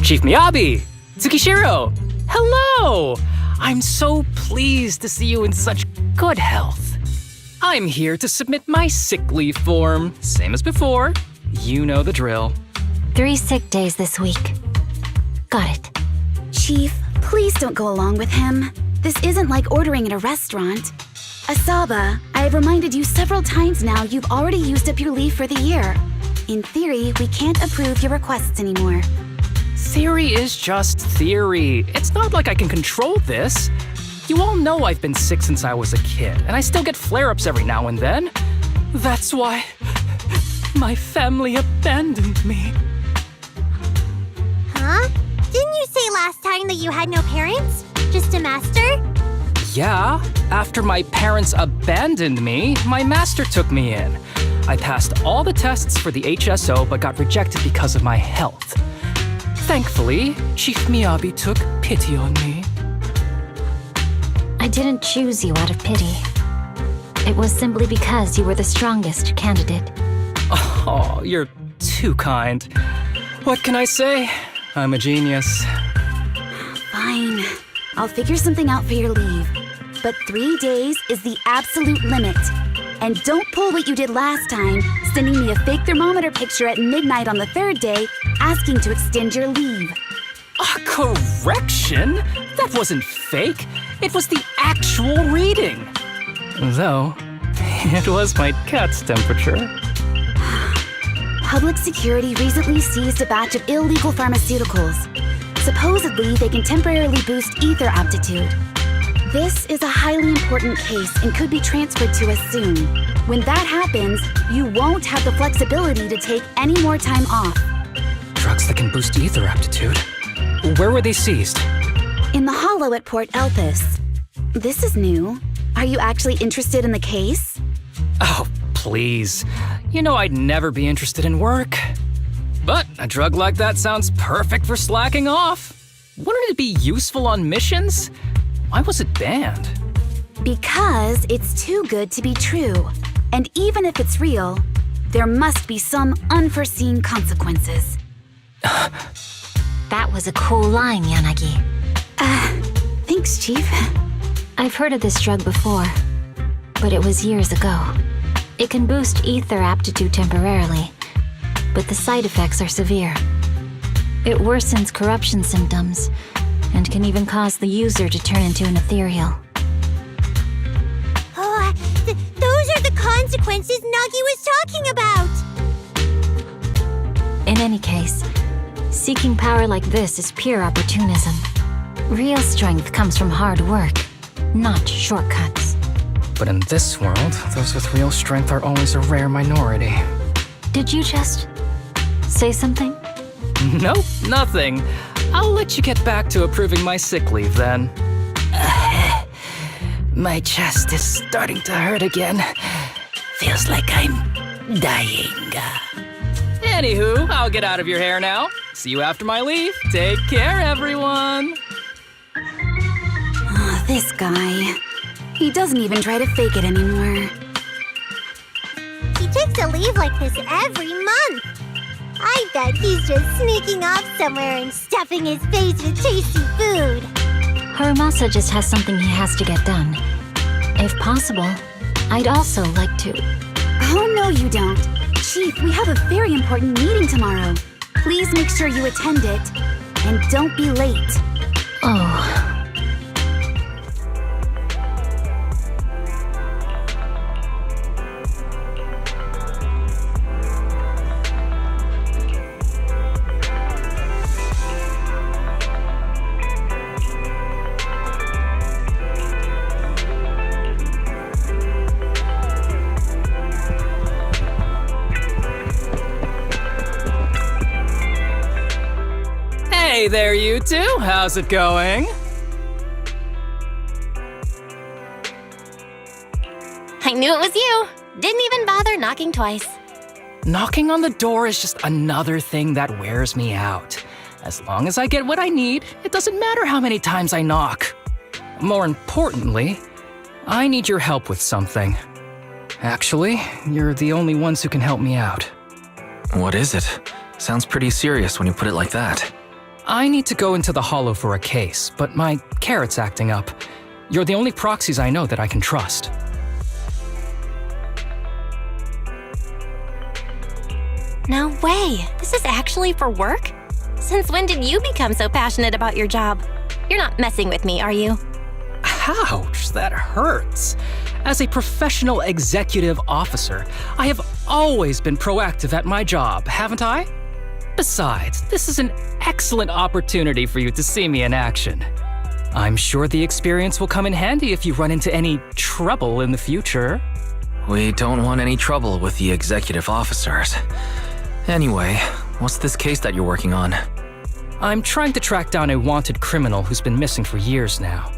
Chief Miyabi! Tsukishiro! Hello! I'm so pleased to see you in such good health. I'm here to submit my sick leave form, same as before. You know the drill. 3 sick days this week. Got it. Chief, please don't go along with him. This isn't like ordering at a restaurant. Asaba, I have reminded you several times now you've already used up your leave for the year. In theory, we can't approve your requests anymore. Theory is just theory. It's not like I can control this. You all know I've been sick since I was a kid, and I still get flare-ups every now and then. That's why my family abandoned me. Huh? Didn't you say last time that you had no parents? Just a master? Yeah, after my parents abandoned me, my master took me in. I passed all the tests for the HSO but got rejected because of my health. Thankfully, Chief Miyabi took pity on me. I didn't choose you out of pity. It was simply because you were the strongest candidate. Oh, you're too kind. What can I say? I'm a genius. Fine. I'll figure something out for your leave. But 3 days is the absolute limit. And don't pull what you did last time, sending me a fake thermometer picture at midnight on the 3rd day, asking to extend your leave. A correction? That wasn't fake. It was the actual reading. Though, it was my cat's temperature. Public security recently seized a batch of illegal pharmaceuticals. Supposedly, they can temporarily boost ether aptitude. This is a highly important case and could be transferred to us soon. When that happens, you won't have the flexibility to take any more time off. Drugs that can boost ether aptitude? Where were they seized? In the hollow at Port Elpis. This is new. Are you actually interested in the case? Oh, please. You know I'd never be interested in work. But a drug like that sounds perfect for slacking off. Wouldn't it be useful on missions? Why was it banned? Because it's too good to be true. And even if it's real, there must be some unforeseen consequences. That was a cool line, Yanagi. Thanks, Chief. I've heard of this drug before, but it was years ago. It can boost ether aptitude temporarily, but the side effects are severe. It worsens corruption symptoms, and can even cause the user to turn into an ethereal. Oh, those are the consequences Nagi was talking about! In any case, seeking power like this is pure opportunism. Real strength comes from hard work, not shortcuts. But in this world, those with real strength are always a rare minority. Did you just say something? Nope, nothing. I'll let you get back to approving my sick leave then. My chest is starting to hurt again. Feels like I'm dying. Anywho, I'll get out of your hair now. See you after my leave. Take care, everyone. Oh, this guy. He doesn't even try to fake it anymore. He takes a leave like this every month. I bet he's just sneaking off somewhere and stuffing his face with tasty food. Harumasa just has something he has to get done. If possible, I'd also like to... Oh, no, you don't. Chief, we have a very important meeting tomorrow. Please make sure you attend it. And don't be late. Oh... Hey there, you two. How's it going? I knew it was you. Didn't even bother knocking twice. Knocking on the door is just another thing that wears me out. As long as I get what I need, it doesn't matter how many times I knock. More importantly, I need your help with something. Actually, you're the only ones who can help me out. What is it? Sounds pretty serious when you put it like that. I need to go into the Hollow for a case, but my carrot's acting up. You're the only proxies I know that I can trust. No way. This is actually for work? Since when did you become so passionate about your job? You're not messing with me, are you? Ouch, that hurts. As a professional executive officer, I have always been proactive at my job, haven't I? Besides, this is an excellent opportunity for you to see me in action. I'm sure the experience will come in handy if you run into any trouble in the future. We don't want any trouble with the executive officers. Anyway, what's this case that you're working on? I'm trying to track down a wanted criminal who's been missing for years now.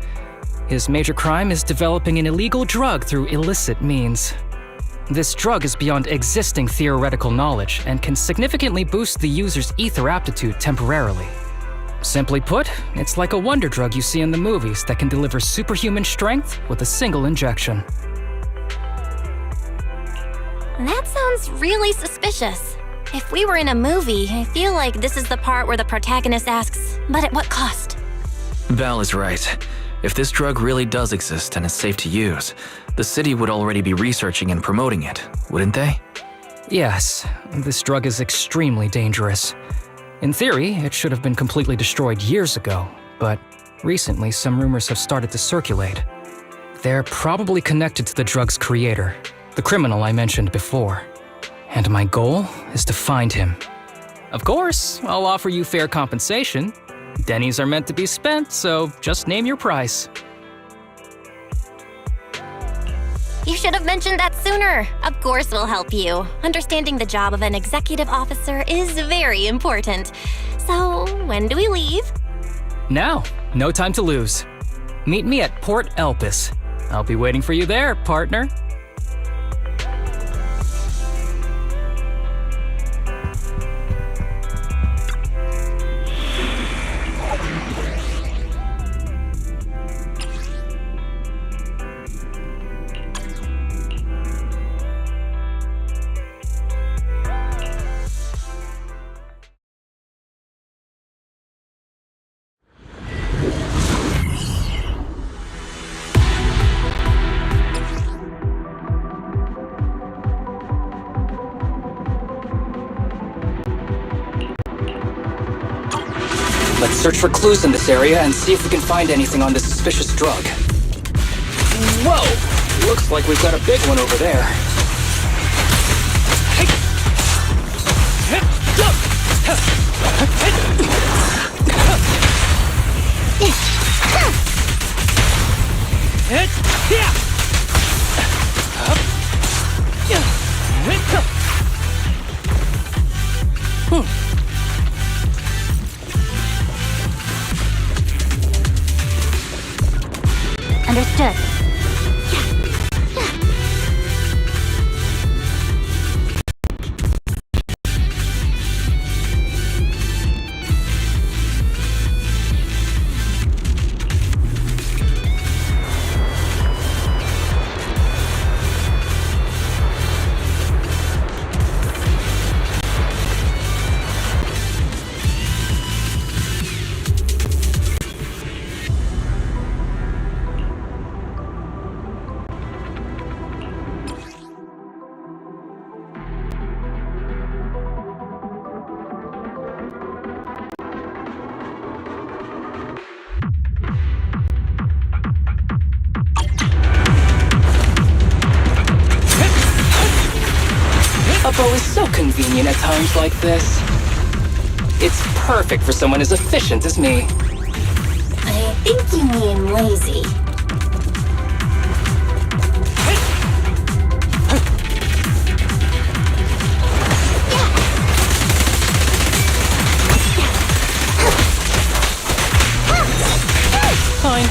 His major crime is developing an illegal drug through illicit means. This drug is beyond existing theoretical knowledge and can significantly boost the user's ether aptitude temporarily. Simply put, it's like a wonder drug you see in the movies that can deliver superhuman strength with a single injection. That sounds really suspicious. If we were in a movie, I feel like this is the part where the protagonist asks, but at what cost? Val is right. If this drug really does exist and is safe to use, the city would already be researching and promoting it, wouldn't they? Yes, this drug is extremely dangerous. In theory, it should have been completely destroyed years ago, but recently some rumors have started to circulate. They're probably connected to the drug's creator, the criminal I mentioned before. And my goal is to find him. Of course, I'll offer you fair compensation. Dennies are meant to be spent, so just name your price. You should have mentioned that sooner. Of course we'll help you. Understanding the job of an executive officer is very important. So, when do we leave? Now, no time to lose. Meet me at Port Elpis. I'll be waiting for you there, partner. Let's search for clues in this area and see if we can find anything on this suspicious drug. Whoa! Looks like we've got a big one over there. Understood. A bow is so convenient at times like this. It's perfect for someone as efficient as me. I think you mean lazy. Fine.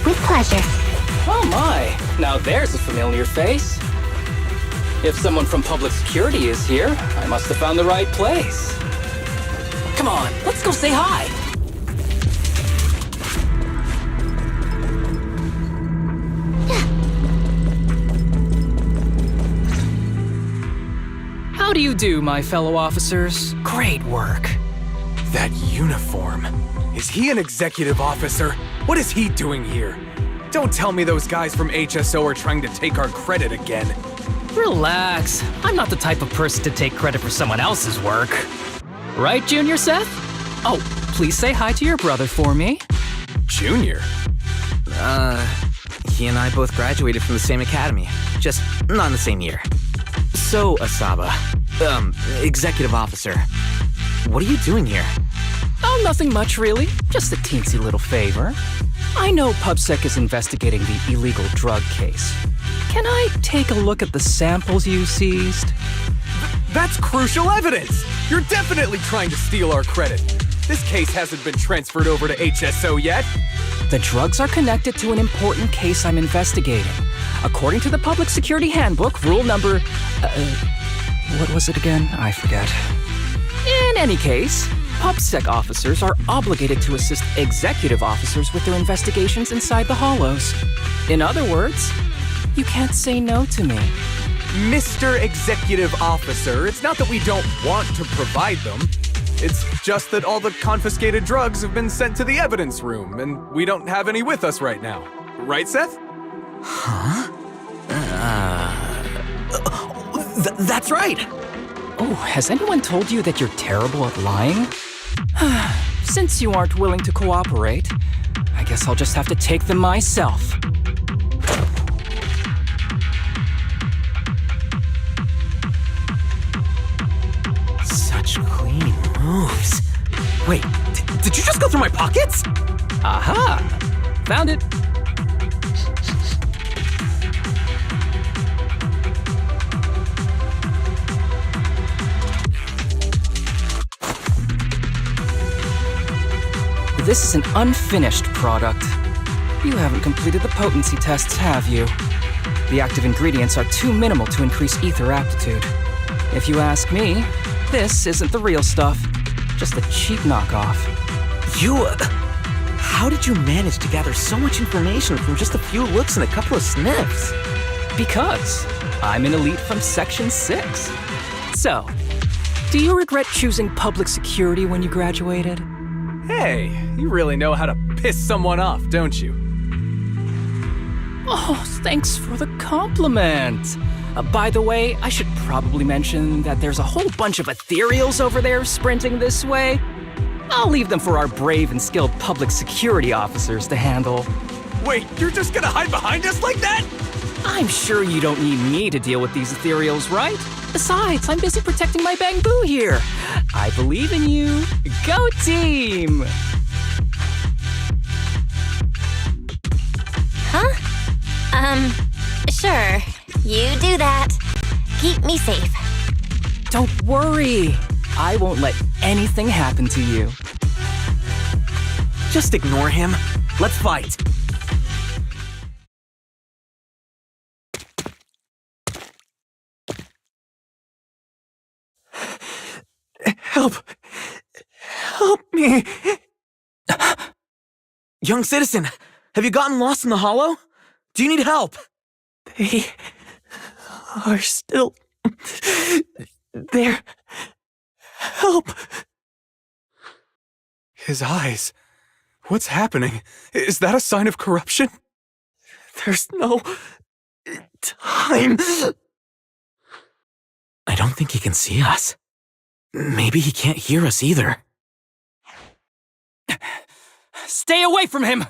With pleasure. Oh my, now there's a familiar face. If someone from public security is here, I must have found the right place. Come on, let's go say hi. How do you do, my fellow officers? Great work. That uniform. Is he an executive officer? What is he doing here? Don't tell me those guys from HSO are trying to take our credit again. Relax. I'm not the type of person to take credit for someone else's work. Right, Junior Seth? Oh, please say hi to your brother for me. Junior? He and I both graduated from the same academy, just not in the same year. So, Asaba, executive officer, what are you doing here? Oh, nothing much, really. Just a teensy little favor. I know PubSec is investigating the illegal drug case. Can I take a look at the samples you seized? That's crucial evidence! You're definitely trying to steal our credit. This case hasn't been transferred over to HSO yet. The drugs are connected to an important case I'm investigating. According to the Public Security Handbook, rule number... what was it again? I forget. In any case, PubSec officers are obligated to assist executive officers with their investigations inside the hollows. In other words, you can't say no to me. Mr. Executive Officer, it's not that we don't want to provide them. It's just that all the confiscated drugs have been sent to the evidence room, and we don't have any with us right now. Right, Seth? That's right! Oh, has anyone told you that you're terrible at lying? Since you aren't willing to cooperate, I guess I'll just have to take them myself. Such clean moves. Wait, did you just go through my pockets? Aha! Found it. This is an unfinished product. You haven't completed the potency tests, have you? The active ingredients are too minimal to increase ether aptitude. If you ask me, this isn't the real stuff, just a cheap knockoff. How did you manage to gather so much information from just a few looks and a couple of sniffs? Because I'm an elite from Section 6. So, do you regret choosing public security when you graduated? Hey, you really know how to piss someone off, don't you? Oh, thanks for the compliment. By the way, I should probably mention that there's a whole bunch of ethereals over there sprinting this way. I'll leave them for our brave and skilled public security officers to handle. Wait, you're just gonna hide behind us like that? I'm sure you don't need me to deal with these ethereals, right? Besides, I'm busy protecting my bamboo here. I believe in you. Go team! Huh? Sure. You do that. Keep me safe. Don't worry. I won't let anything happen to you. Just ignore him. Let's fight. Help! Help me! Young citizen, have you gotten lost in the hollow? Do you need help? They are still there. Help! His eyes. What's happening? Is that a sign of corruption? There's no time. I don't think he can see us. Maybe he can't hear us either. Stay away from him!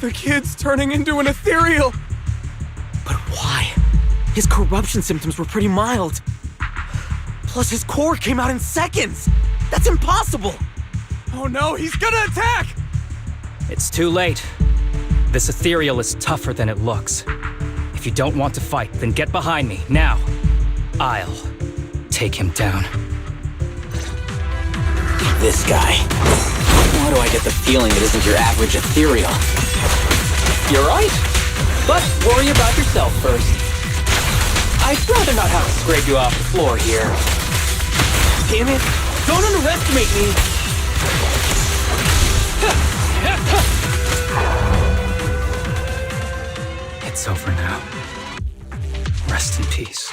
The kid's turning into an ethereal! But why? His corruption symptoms were pretty mild. Plus his core came out in seconds! That's impossible! Oh no, he's gonna attack! It's too late. This ethereal is tougher than it looks. If you don't want to fight, then get behind me, now. I'll take him down. This guy. Why do I get the feeling it isn't your average ethereal? You're right. But worry about yourself first. I'd rather not have to scrape you off the floor here. Damn it! Don't underestimate me! It's over now. Rest in peace.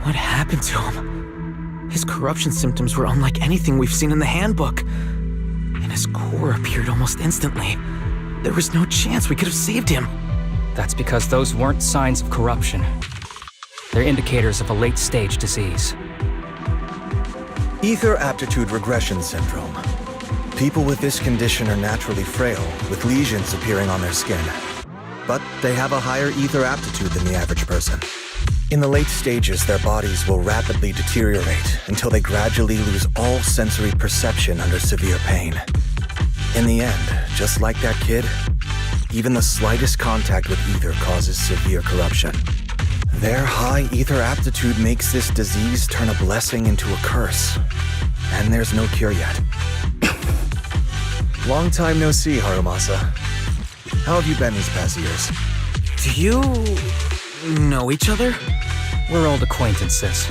What happened to him? His corruption symptoms were unlike anything we've seen in the handbook. And his core appeared almost instantly. There was no chance we could have saved him. That's because those weren't signs of corruption. They're indicators of a late-stage disease. Ether aptitude regression syndrome. People with this condition are naturally frail, with lesions appearing on their skin. But they have a higher ether aptitude than the average person. In the late stages, their bodies will rapidly deteriorate until they gradually lose all sensory perception under severe pain. In the end, just like that kid, even the slightest contact with ether causes severe corruption. Their high ether aptitude makes this disease turn a blessing into a curse. And there's no cure yet. Long time no see, Harumasa. How have you been these past years? Do you know each other? We're old acquaintances.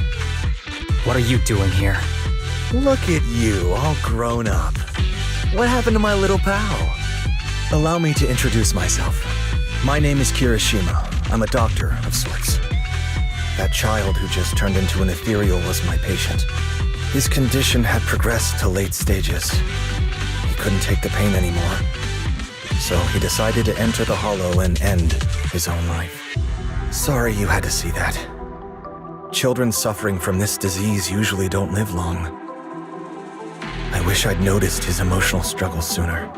What are you doing here? Look at you, all grown up. What happened to my little pal? Allow me to introduce myself. My name is Kirishima. I'm a doctor of sorts. That child who just turned into an ethereal was my patient. His condition had progressed to late stages. He couldn't take the pain anymore. So he decided to enter the Hollow and end his own life. Sorry you had to see that. Children suffering from this disease usually don't live long. I wish I'd noticed his emotional struggles sooner.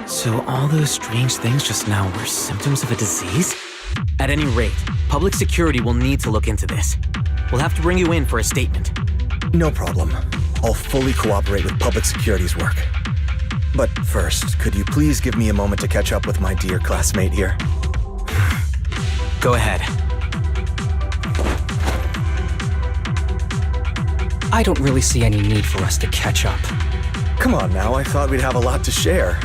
So all those strange things just now were symptoms of a disease? At any rate, public security will need to look into this. We'll have to bring you in for a statement. No problem. I'll fully cooperate with public security's work. But first, could you please give me a moment to catch up with my dear classmate here? Go ahead. I don't really see any need for us to catch up. Come on now, I thought we'd have a lot to share.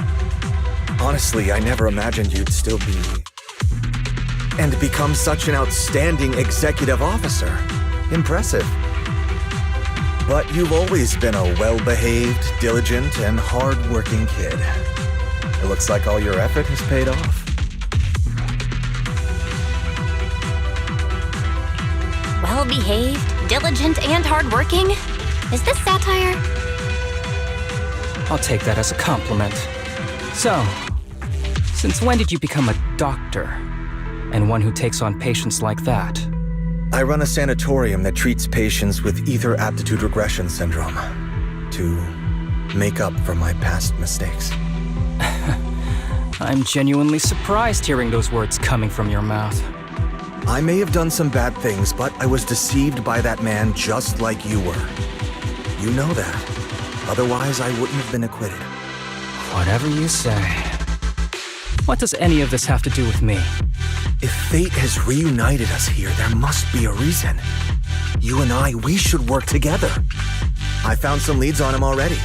Honestly, I never imagined you'd still be... and become such an outstanding executive officer. Impressive. But you've always been a well-behaved, diligent, and hard-working kid. It looks like all your effort has paid off. Well-behaved, diligent, and hardworking? Is this satire? I'll take that as a compliment. So, since when did you become a doctor? And one who takes on patients like that? I run a sanatorium that treats patients with ether aptitude regression syndrome to make up for my past mistakes. I'm genuinely surprised hearing those words coming from your mouth. I may have done some bad things, but I was deceived by that man just like you were. You know that. Otherwise, I wouldn't have been acquitted. Whatever you say. What does any of this have to do with me? If fate has reunited us here, there must be a reason. You and I, we should work together. I found some leads on him already.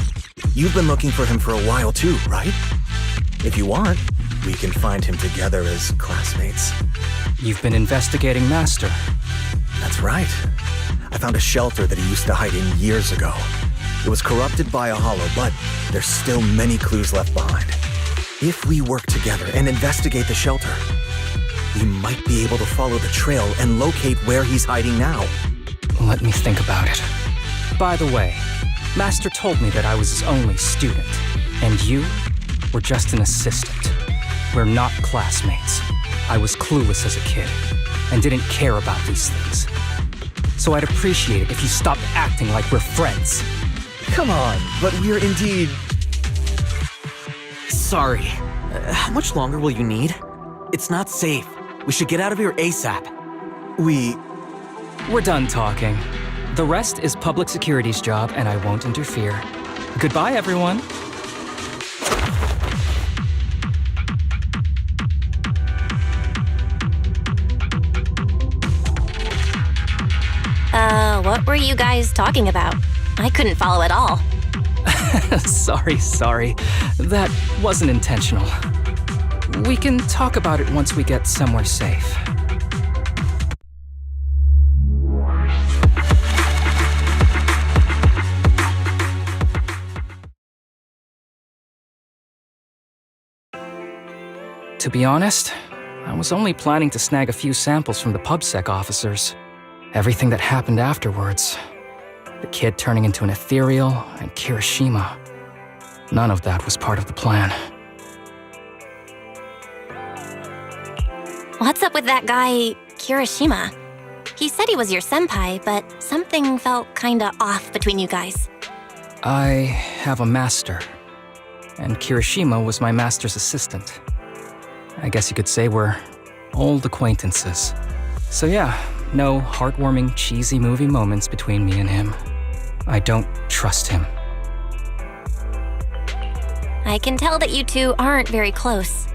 You've been looking for him for a while too, right? If you want, we can find him together as classmates. You've been investigating Master. That's right. I found a shelter that he used to hide in years ago. It was corrupted by a hollow, but there's still many clues left behind. If we work together and investigate the shelter, we might be able to follow the trail and locate where he's hiding now. Let me think about it. By the way, Master told me that I was his only student, and you were just an assistant. We're not classmates. I was clueless as a kid, and didn't care about these things. So I'd appreciate it if you stopped acting like we're friends. Come on, but we're indeed... Sorry. How much longer will you need? It's not safe. We should get out of here ASAP. We're done talking. The rest is public security's job, and I won't interfere. Goodbye, everyone. were you guys talking about? I couldn't follow at all. Sorry. That wasn't intentional. We can talk about it once we get somewhere safe. To be honest, I was only planning to snag a few samples from the PubSec officers. Everything that happened afterwards. The kid turning into an ethereal and Kirishima. None of that was part of the plan. What's up with that guy, Kirishima? He said he was your senpai, but something felt kinda off between you guys. I have a master, and Kirishima was my master's assistant. I guess you could say we're old acquaintances. So yeah, no heartwarming, cheesy movie moments between me and him. I don't trust him. I can tell that you two aren't very close.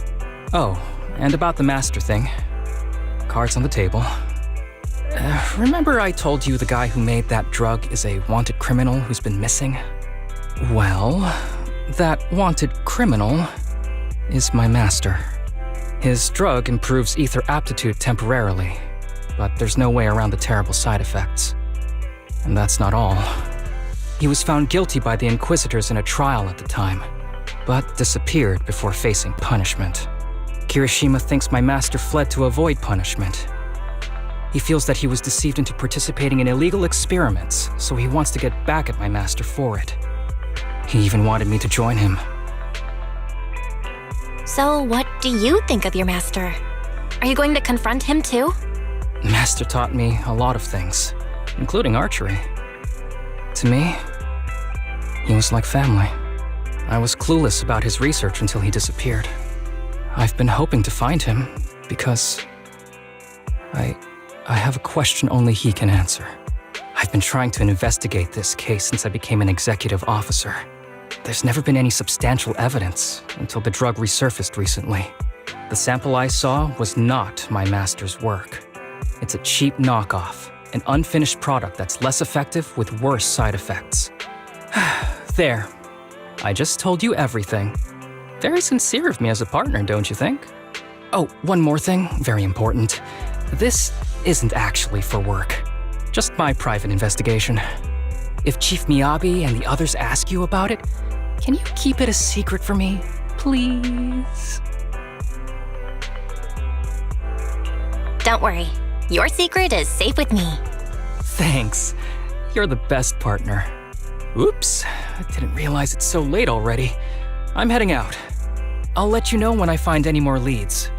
Oh, and about the master thing. Cards on the table. Remember I told you the guy who made that drug is a wanted criminal who's been missing? Well, that wanted criminal is my master. His drug improves ether aptitude temporarily, but there's no way around the terrible side effects. And that's not all. He was found guilty by the Inquisitors in a trial at the time, but disappeared before facing punishment. Kirishima thinks my master fled to avoid punishment. He feels that he was deceived into participating in illegal experiments, so he wants to get back at my master for it. He even wanted me to join him. So what do you think of your master? Are you going to confront him too? Master taught me a lot of things, including archery. To me, he was like family. I was clueless about his research until he disappeared. I've been hoping to find him because I have a question only he can answer. I've been trying to investigate this case since I became an executive officer. There's never been any substantial evidence until the drug resurfaced recently. The sample I saw was not my master's work. It's a cheap knockoff, an unfinished product that's less effective with worse side effects. There. I just told you everything. Very sincere of me as a partner, don't you think? Oh, one more thing, very important. This isn't actually for work. Just my private investigation. If Chief Miyabi and the others ask you about it, can you keep it a secret for me, please? Don't worry. Your secret is safe with me. Thanks. You're the best partner. Oops, I didn't realize it's so late already. I'm heading out. I'll let you know when I find any more leads.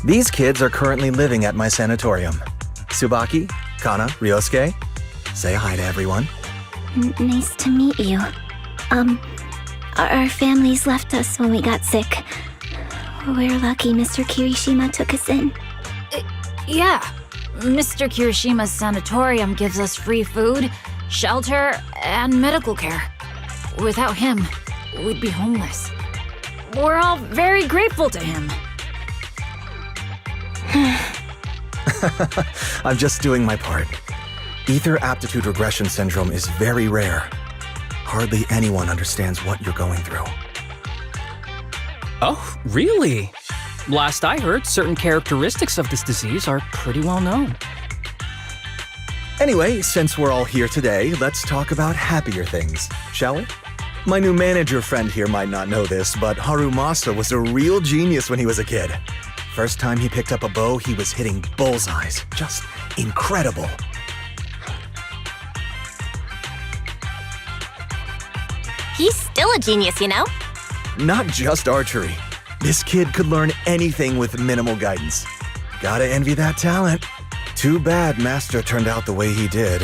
These kids are currently living at my sanatorium. Tsubaki, Kana, Ryosuke, say hi to everyone. Nice to meet you. Our families left us when we got sick. We're lucky Mr. Kirishima took us in. Yeah. Mr. Kirishima's sanatorium gives us free food, shelter, and medical care. Without him, we'd be homeless. We're all very grateful to him. I'm just doing my part. Ether aptitude regression syndrome is very rare. Hardly anyone understands what you're going through. Oh, really? Last I heard, certain characteristics of this disease are pretty well known. Anyway, since we're all here today, let's talk about happier things, shall we? My new manager friend here might not know this, but Harumasa was a real genius when he was a kid. First time he picked up a bow, he was hitting bullseyes. Just incredible. He's still a genius, you know? Not just archery. This kid could learn anything with minimal guidance. Gotta envy that talent. Too bad Master turned out the way he did.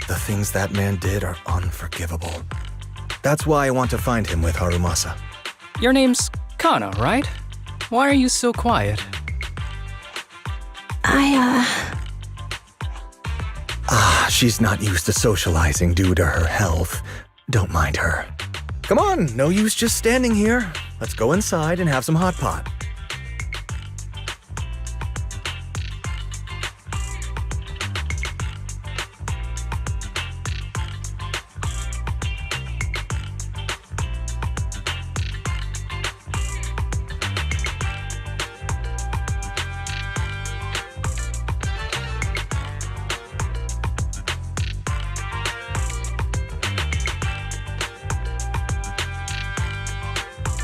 The things that man did are unforgivable. That's why I want to find him with Harumasa. Your name's Kana, right? Why are you so quiet? She's not used to socializing due to her health. Don't mind her. Come on, no use just standing here. Let's go inside and have some hot pot.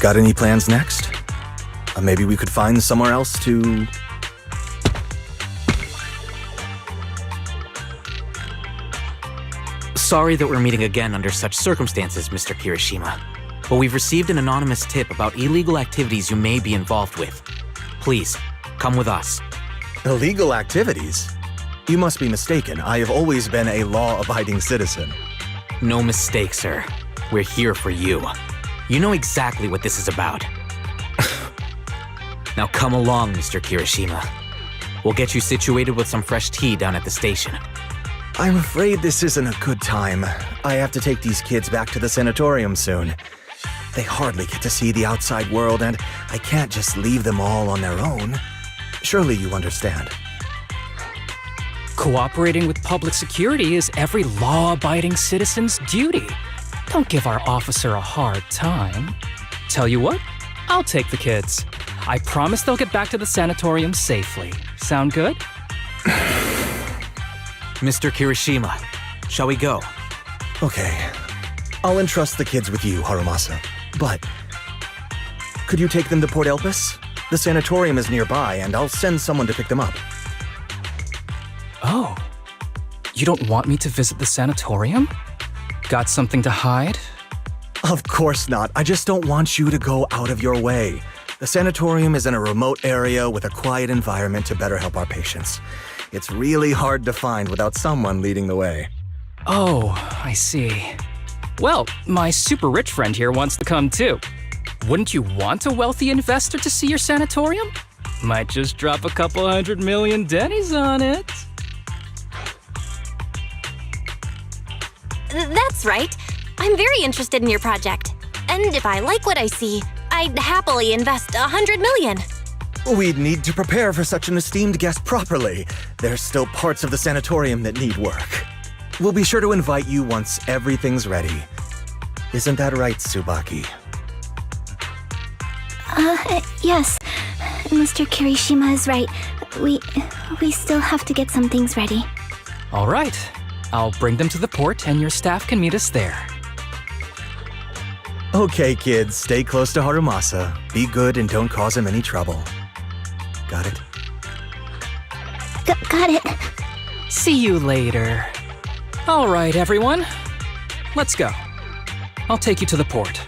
Got any plans next? Maybe we could find somewhere else to... Sorry that we're meeting again under such circumstances, Mr. Kirishima. But we've received an anonymous tip about illegal activities you may be involved with. Please, come with us. Illegal activities? You must be mistaken. I have always been a law-abiding citizen. No mistake, sir. We're here for you. You know exactly what this is about. Now come along, Mr. Kirishima. We'll get you situated with some fresh tea down at the station. I'm afraid this isn't a good time. I have to take these kids back to the sanatorium soon. They hardly get to see the outside world, and I can't just leave them all on their own. Surely you understand. Cooperating with public security is every law-abiding citizen's duty. Don't give our officer a hard time. Tell you what, I'll take the kids. I promise they'll get back to the sanatorium safely. Sound good? Mr. Kirishima, shall we go? Okay. I'll entrust the kids with you, Harumasa. But could you take them to Port Elpis? The sanatorium is nearby, and I'll send someone to pick them up. Oh. You don't want me to visit the sanatorium? Got something to hide? Of course not. I just don't want you to go out of your way. The sanatorium is in a remote area with a quiet environment to better help our patients. It's really hard to find without someone leading the way. Oh, I see. Well, my super rich friend here wants to come too. Wouldn't you want a wealthy investor to see your sanatorium? Might just drop a couple $100 million dennies on it. That's right. I'm very interested in your project. And if I like what I see, I'd happily invest $100 million. We'd need to prepare for such an esteemed guest properly. There's still parts of the sanatorium that need work. We'll be sure to invite you once everything's ready. Isn't that right, Tsubaki? Yes. Mr. Kirishima is right. We still have to get some things ready. All right. I'll bring them to the port and your staff can meet us there. Okay, kids, stay close to Harumasa. Be good and don't cause him any trouble. Got it? Got it. See you later. All right, everyone. Let's go. I'll take you to the port.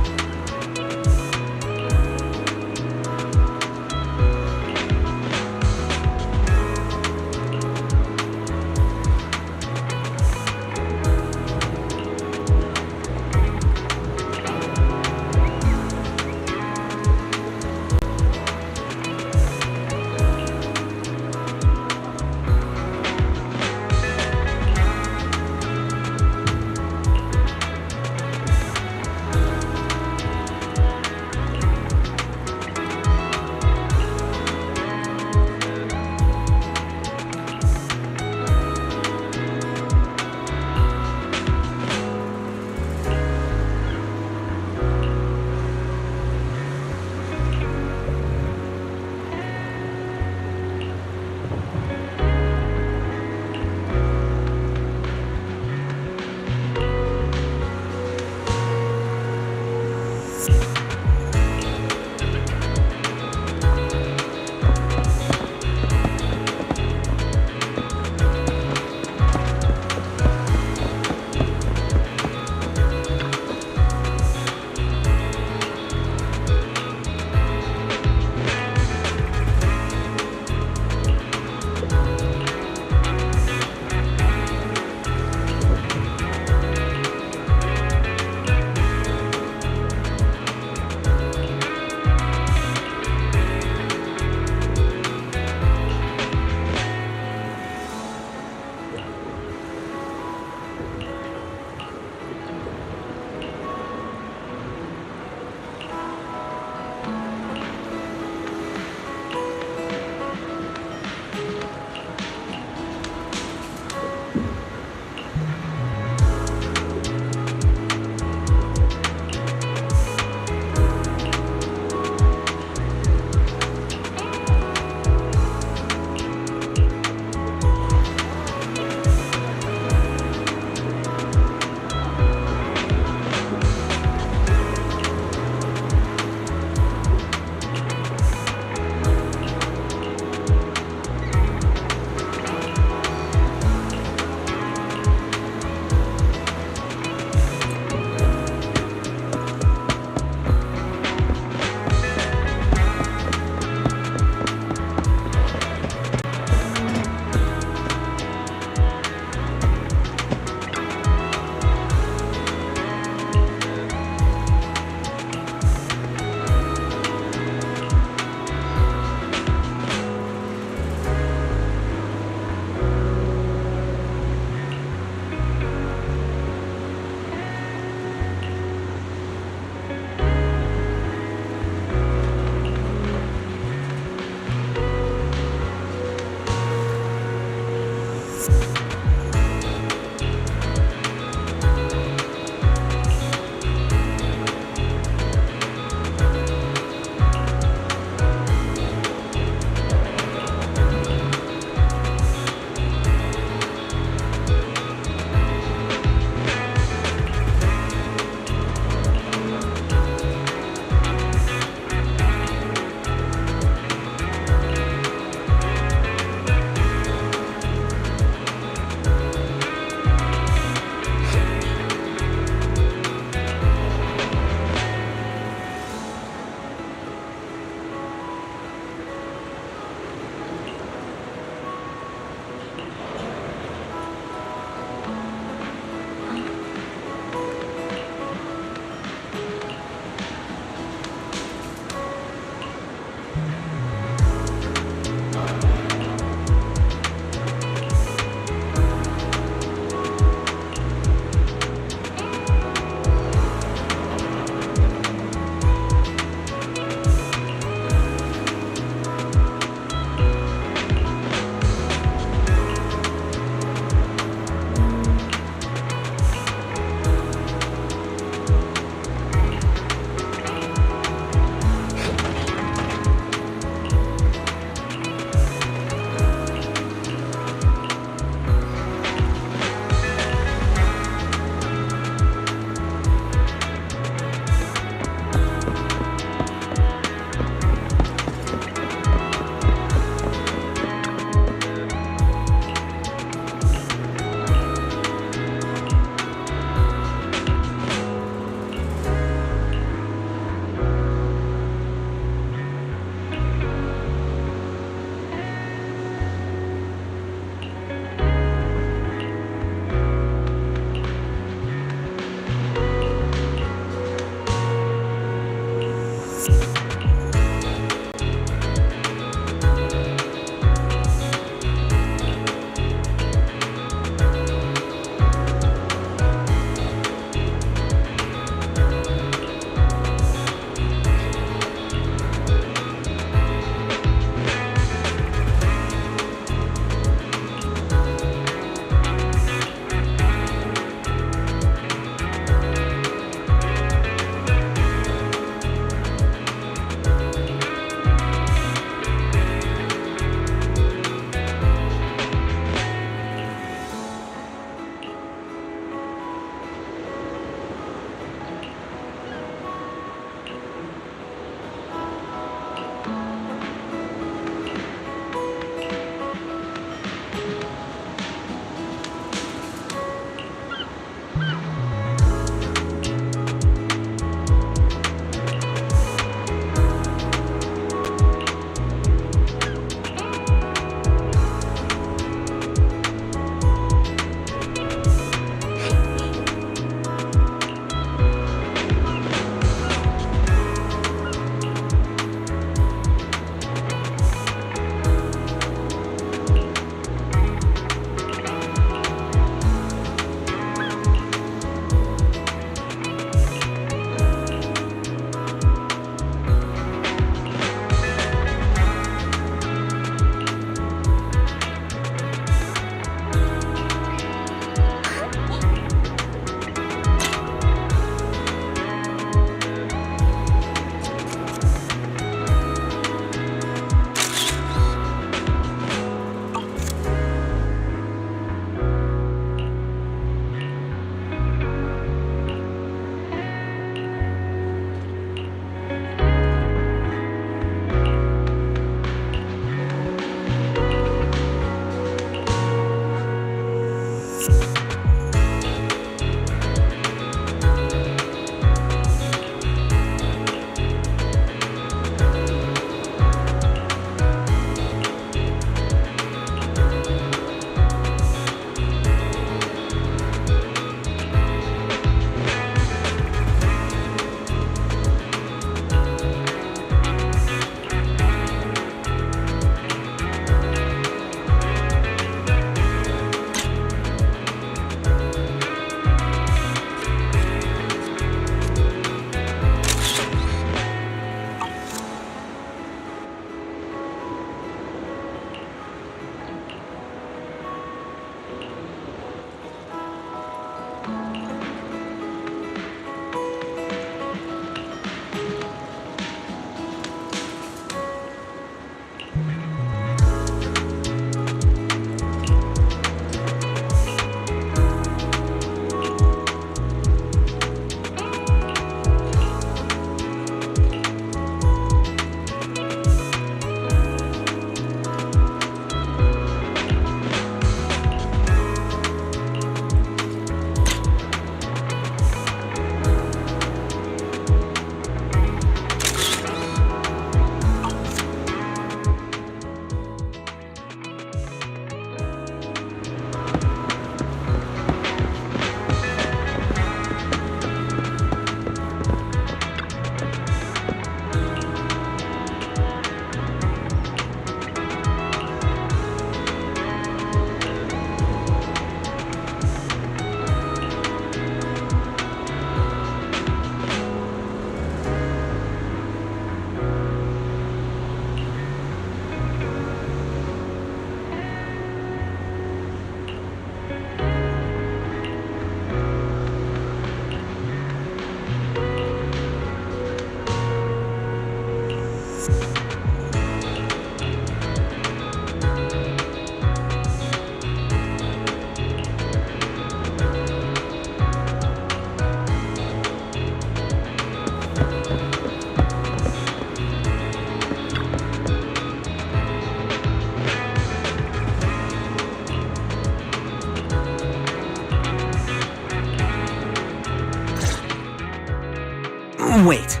Wait,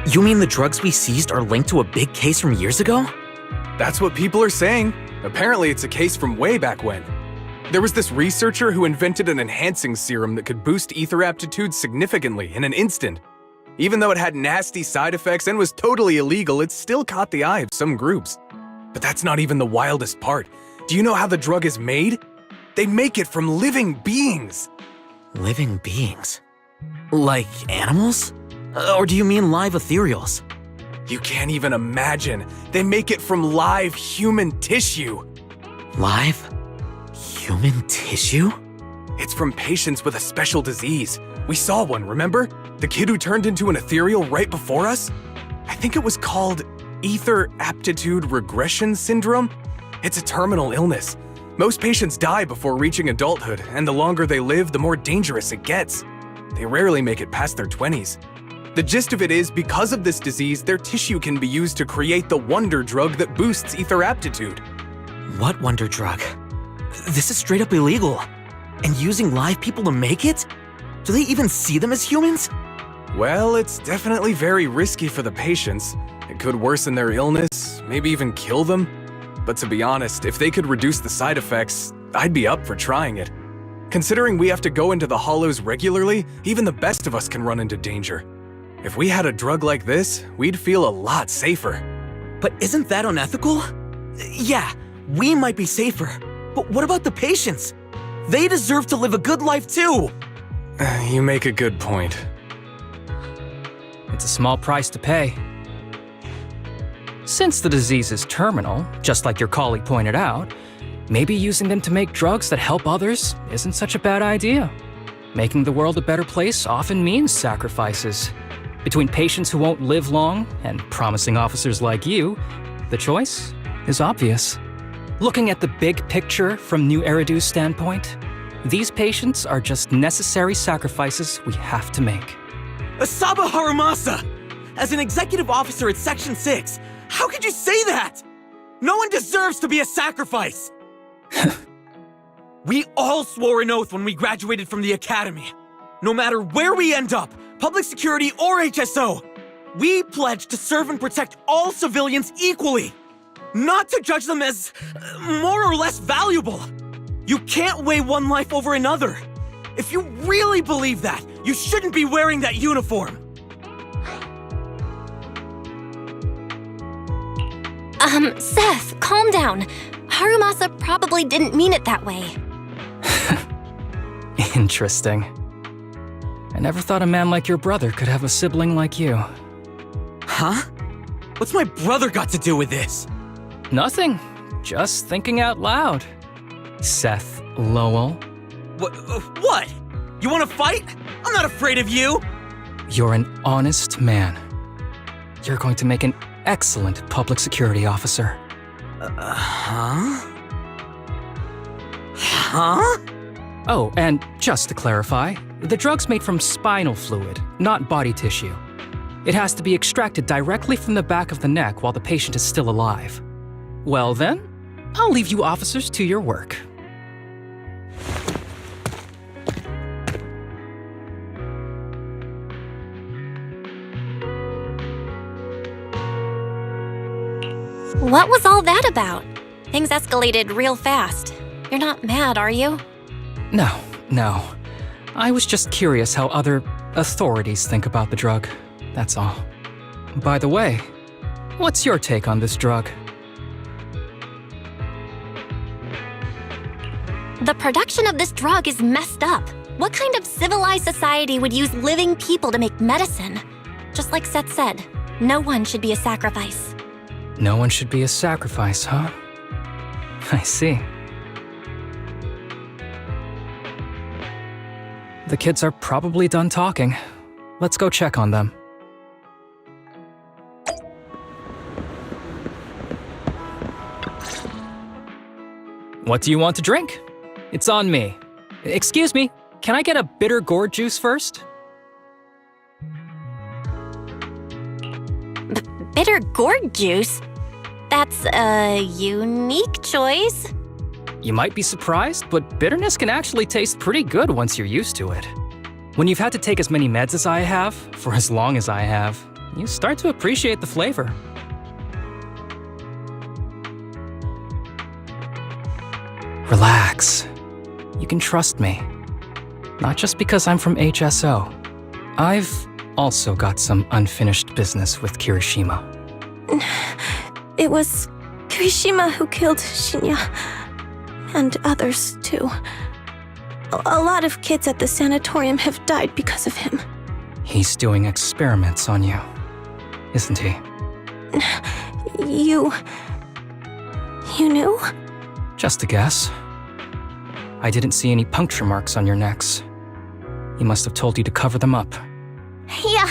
you mean the drugs we seized are linked to a big case from years ago? That's what people are saying. Apparently it's a case from way back when. There was this researcher who invented an enhancing serum that could boost ether aptitude significantly in an instant. Even though it had nasty side effects and was totally illegal, it still caught the eye of some groups. But that's not even the wildest part. Do you know how the drug is made? They make it from living beings. Living beings? Like animals? Or do you mean live ethereals? You can't even imagine. They make it from live human tissue. Live? Human tissue? It's from patients with a special disease. We saw one, remember? The kid who turned into an ethereal right before us? I think it was called Ether Aptitude Regression Syndrome. It's a terminal illness. Most patients die before reaching adulthood, and the longer they live, the more dangerous it gets. They rarely make it past their 20s. The gist of it is, because of this disease, their tissue can be used to create the wonder drug that boosts ether aptitude. What wonder drug? This is straight up illegal. And using live people to make it? Do they even see them as humans? Well, it's definitely very risky for the patients. It could worsen their illness, maybe even kill them. But to be honest, if they could reduce the side effects, I'd be up for trying it. Considering we have to go into the hollows regularly, even the best of us can run into danger. If we had a drug like this, we'd feel a lot safer. But isn't that unethical? Yeah, we might be safer. But what about the patients? They deserve to live a good life too! You make a good point. It's a small price to pay. Since the disease is terminal, just like your colleague pointed out, maybe using them to make drugs that help others isn't such a bad idea. Making the world a better place often means sacrifices. Between patients who won't live long and promising officers like you, the choice is obvious. Looking at the big picture from New Eridu's standpoint, these patients are just necessary sacrifices we have to make. Asaba Harumasa! As an executive officer at Section 6, how could you say that? No one deserves to be a sacrifice! We all swore an oath when we graduated from the academy. No matter where we end up, public security or HSO, we pledge to serve and protect all civilians equally, not to judge them as more or less valuable. You can't weigh one life over another. If you really believe that, you shouldn't be wearing that uniform. Seth, calm down. Harumasa probably didn't mean it that way. Interesting. I never thought a man like your brother could have a sibling like you. Huh? What's my brother got to do with this? Nothing. Just thinking out loud. Seth Lowell. What? You want to fight? I'm not afraid of you! You're an honest man. You're going to make an excellent public security officer. Huh? Huh? Oh, and just to clarify, the drug's made from spinal fluid, not body tissue. It has to be extracted directly from the back of the neck while the patient is still alive. Well then, I'll leave you officers to your work. What was all that about? Things escalated real fast. You're not mad, are you? No. I was just curious how other authorities think about the drug, that's all. By the way, what's your take on this drug? The production of this drug is messed up. What kind of civilized society would use living people to make medicine? Just like Seth said, no one should be a sacrifice. No one should be a sacrifice, huh? I see. The kids are probably done talking. Let's go check on them. What do you want to drink? It's on me. Excuse me, can I get a bitter gourd juice first? Bitter gourd juice? That's a unique choice. You might be surprised, but bitterness can actually taste pretty good once you're used to it. When you've had to take as many meds as I have, for as long as I have, you start to appreciate the flavor. Relax. You can trust me. Not just because I'm from HSO. I've also got some unfinished business with Kirishima. It was Kirishima who killed Shinya. And others, too. A lot of kids at the sanatorium have died because of him. He's doing experiments on you, isn't he? You knew? Just a guess. I didn't see any puncture marks on your necks. He must have told you to cover them up. Yeah,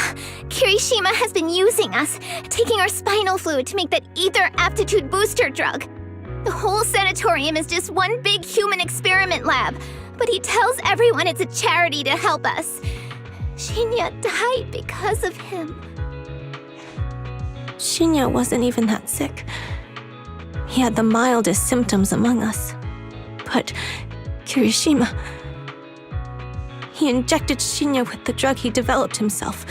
Kirishima has been using us, taking our spinal fluid to make that ether aptitude booster drug. The whole sanatorium is just one big human experiment lab, but he tells everyone it's a charity to help us. Shinya died because of him. Shinya wasn't even that sick. He had the mildest symptoms among us. But Kirishima... He injected Shinya with the drug he developed himself.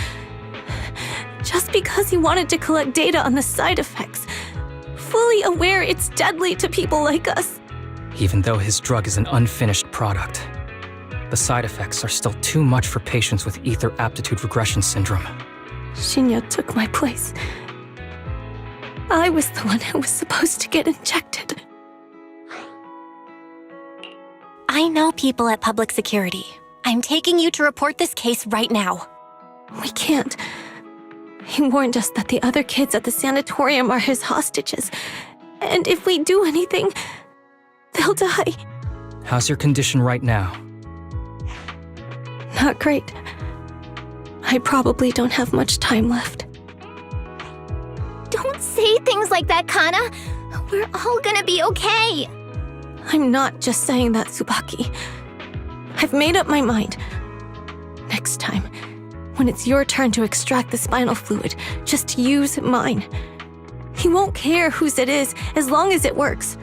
Just because he wanted to collect data on the side effects, fully aware it's deadly to people like us. Even though his drug is an unfinished product, the side effects are still too much for patients with ether aptitude regression syndrome. Shinya took my place. I was the one who was supposed to get injected. I know people at public security. I'm taking you to report this case right now. We can't. He warned us that the other kids at the sanatorium are his hostages. And if we do anything, they'll die. How's your condition right now? Not great. I probably don't have much time left. Don't say things like that, Kana. We're all gonna be okay. I'm not just saying that, Tsubaki. I've made up my mind. Next time, when it's your turn to extract the spinal fluid, just use mine. He won't care whose it is, as long as it works.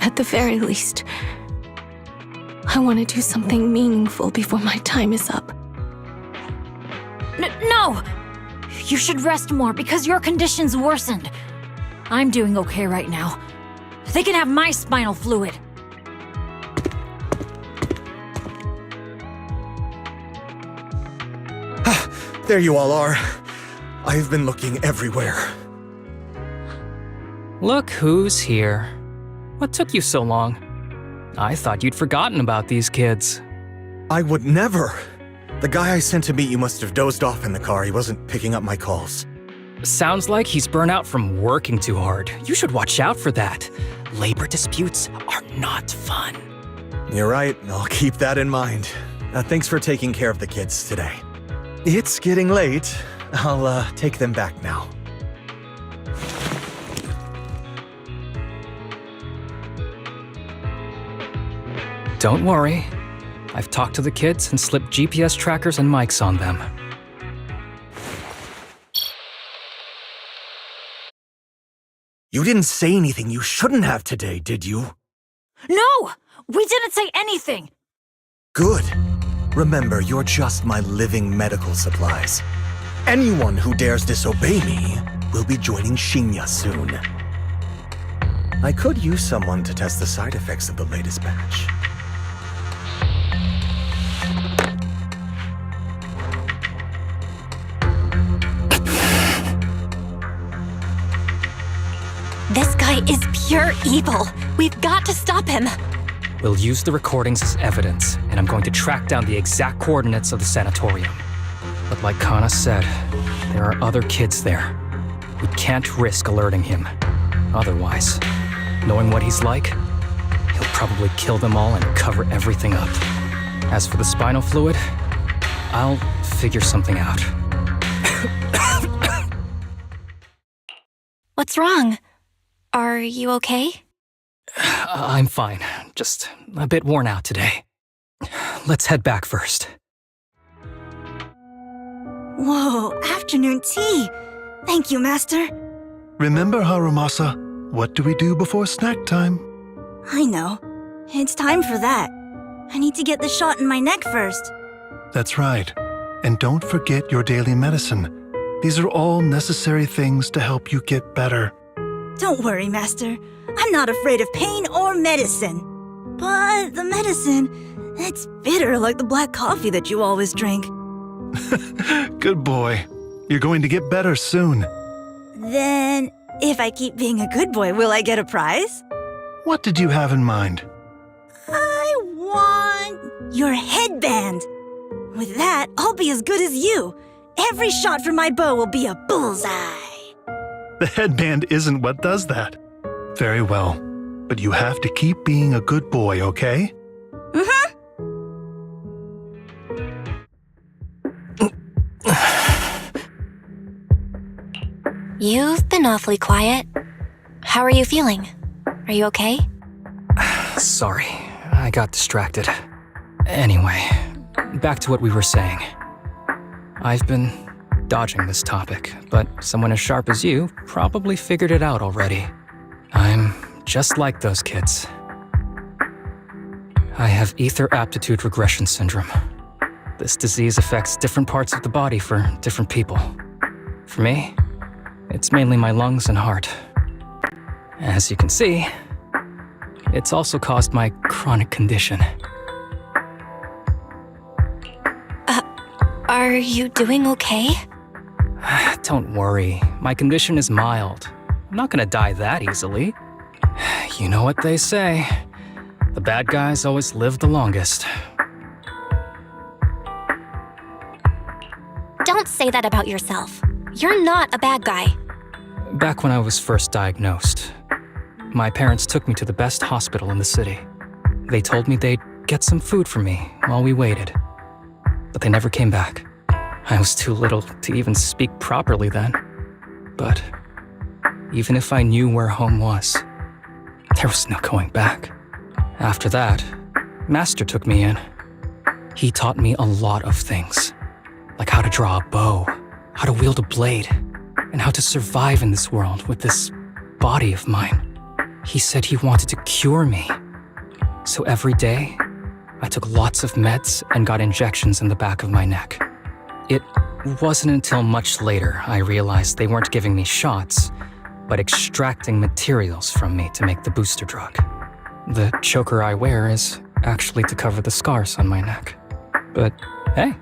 At the very least, I want to do something meaningful before my time is up. No! You should rest more because your condition's worsened. I'm doing okay right now. They can have my spinal fluid. There you all are. I've been looking everywhere. Look who's here. What took you so long? I thought you'd forgotten about these kids. I would never. The guy I sent to meet you must have dozed off in the car. He wasn't picking up my calls. Sounds like he's burnt out from working too hard. You should watch out for that. Labor disputes are not fun. You're right. I'll keep that in mind. Thanks for taking care of the kids today. It's getting late. I'll take them back now. Don't worry. I've talked to the kids and slipped GPS trackers and mics on them. You didn't say anything you shouldn't have today, did you? No! We didn't say anything! Good. Remember, you're just my living medical supplies. Anyone who dares disobey me will be joining Shinya soon. I could use someone to test the side effects of the latest batch. This guy is pure evil. We've got to stop him. We'll use the recordings as evidence, and I'm going to track down the exact coordinates of the sanatorium. But like Kana said, there are other kids there. We can't risk alerting him. Otherwise, knowing what he's like, he'll probably kill them all and cover everything up. As for the spinal fluid, I'll figure something out. What's wrong? Are you okay? I'm fine. Just a bit worn out today. Let's head back first. Whoa, afternoon tea! Thank you, Master. Remember, Harumasa, what do we do before snack time? I know. It's time for that. I need to get the shot in my neck first. That's right. And don't forget your daily medicine. These are all necessary things to help you get better. Don't worry, Master. I'm not afraid of pain or medicine. But the medicine, it's bitter like the black coffee that you always drink. Good boy. You're going to get better soon. Then, if I keep being a good boy, will I get a prize? What did you have in mind? I want your headband. With that, I'll be as good as you. Every shot from my bow will be a bullseye. The headband isn't what does that. Very well. But you have to keep being a good boy, okay? Mm-hmm. You've been awfully quiet. How are you feeling? Are you okay? Sorry, I got distracted. Anyway, back to what we were saying. I've been dodging this topic, but someone as sharp as you probably figured it out already. I'm just like those kids. I have ether aptitude regression syndrome. This disease affects different parts of the body for different people. For me, it's mainly my lungs and heart. As you can see, it's also caused my chronic condition. Are you doing okay? Don't worry, my condition is mild. I'm not gonna die that easily. You know what they say, the bad guys always live the longest. Don't say that about yourself. You're not a bad guy. Back when I was first diagnosed, my parents took me to the best hospital in the city. They told me they'd get some food for me while we waited. But they never came back. I was too little to even speak properly then. But even if I knew where home was, there was no going back. After that, Master took me in. He taught me a lot of things, like how to draw a bow, how to wield a blade, and how to survive in this world with this body of mine. He said he wanted to cure me. So every day, I took lots of meds and got injections in the back of my neck. It wasn't until much later I realized they weren't giving me shots, but extracting materials from me to make the booster drug. The choker I wear is actually to cover the scars on my neck. But hey,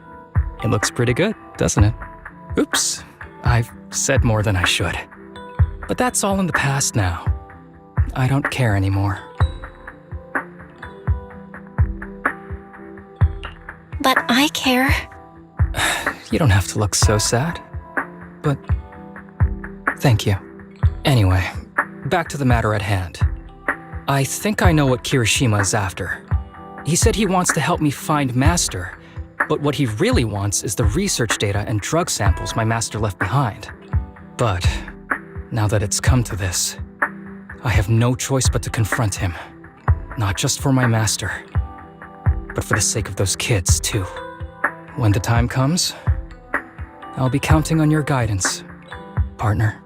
it looks pretty good, doesn't it? Oops, I've said more than I should. But that's all in the past now. I don't care anymore. But I care. You don't have to look so sad. But thank you. Anyway, back to the matter at hand. I think I know what Kirishima is after. He said he wants to help me find Master, but what he really wants is the research data and drug samples my master left behind. But now that it's come to this, I have no choice but to confront him. Not just for my master, but for the sake of those kids, too. When the time comes, I'll be counting on your guidance, partner.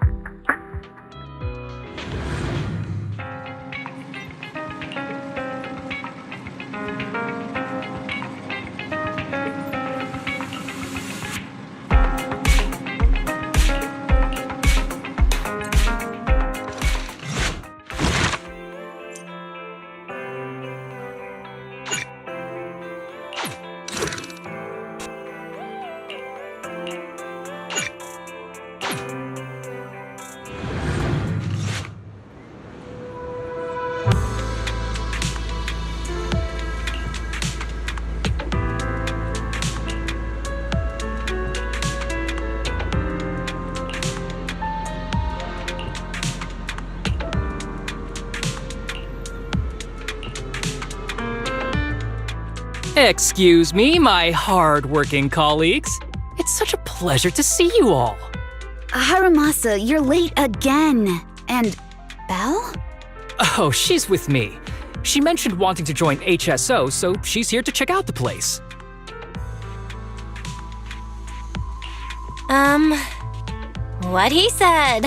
Excuse me, my hard-working colleagues. It's such a pleasure to see you all. Harumasa, you're late again. And Belle? Oh, she's with me. She mentioned wanting to join HSO, so she's here to check out the place. What he said.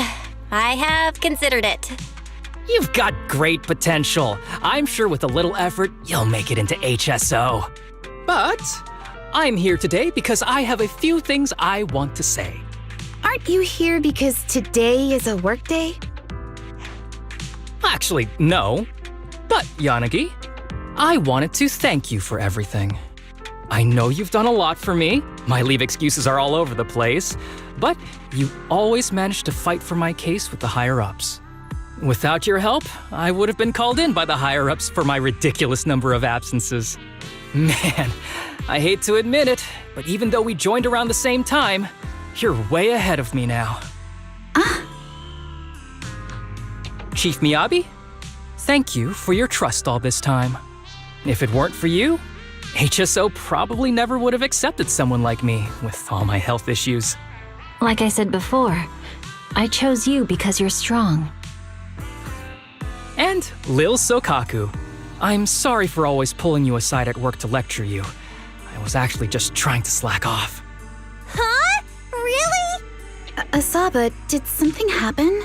I have considered it. You've got great potential. I'm sure with a little effort, you'll make it into HSO. But I'm here today because I have a few things I want to say. Aren't you here because today is a work day? Actually, no. But, Yanagi, I wanted to thank you for everything. I know you've done a lot for me. My leave excuses are all over the place. But you always managed to fight for my case with the higher-ups. Without your help, I would have been called in by the higher-ups for my ridiculous number of absences. Man, I hate to admit it, but even though we joined around the same time, you're way ahead of me now. Chief Miyabi, thank you for your trust all this time. If it weren't for you, HSO probably never would have accepted someone like me with all my health issues. Like I said before, I chose you because you're strong. And Lil Sokaku, I'm sorry for always pulling you aside at work to lecture you. I was actually just trying to slack off. Huh? Really? Asaba, did something happen?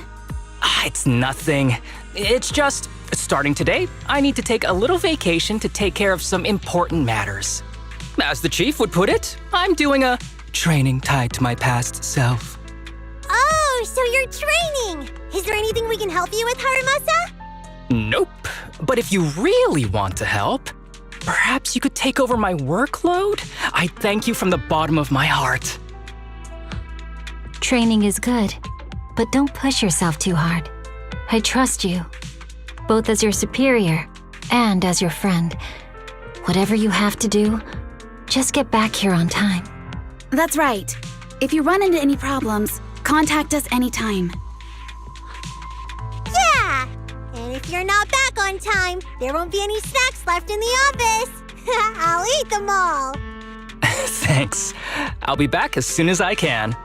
It's nothing. It's just, starting today, I need to take a little vacation to take care of some important matters. As the chief would put it, I'm doing a training tied to my past self. Oh, so you're training! Is there anything we can help you with, Harumasa? Nope. But if you really want to help, perhaps you could take over my workload? I thank you from the bottom of my heart. Training is good, but don't push yourself too hard. I trust you, both as your superior and as your friend. Whatever you have to do, just get back here on time. That's right. If you run into any problems, contact us anytime. Yeah! And if you're not back on time, there won't be any snacks left in the office. I'll eat them all. Thanks. I'll be back as soon as I can.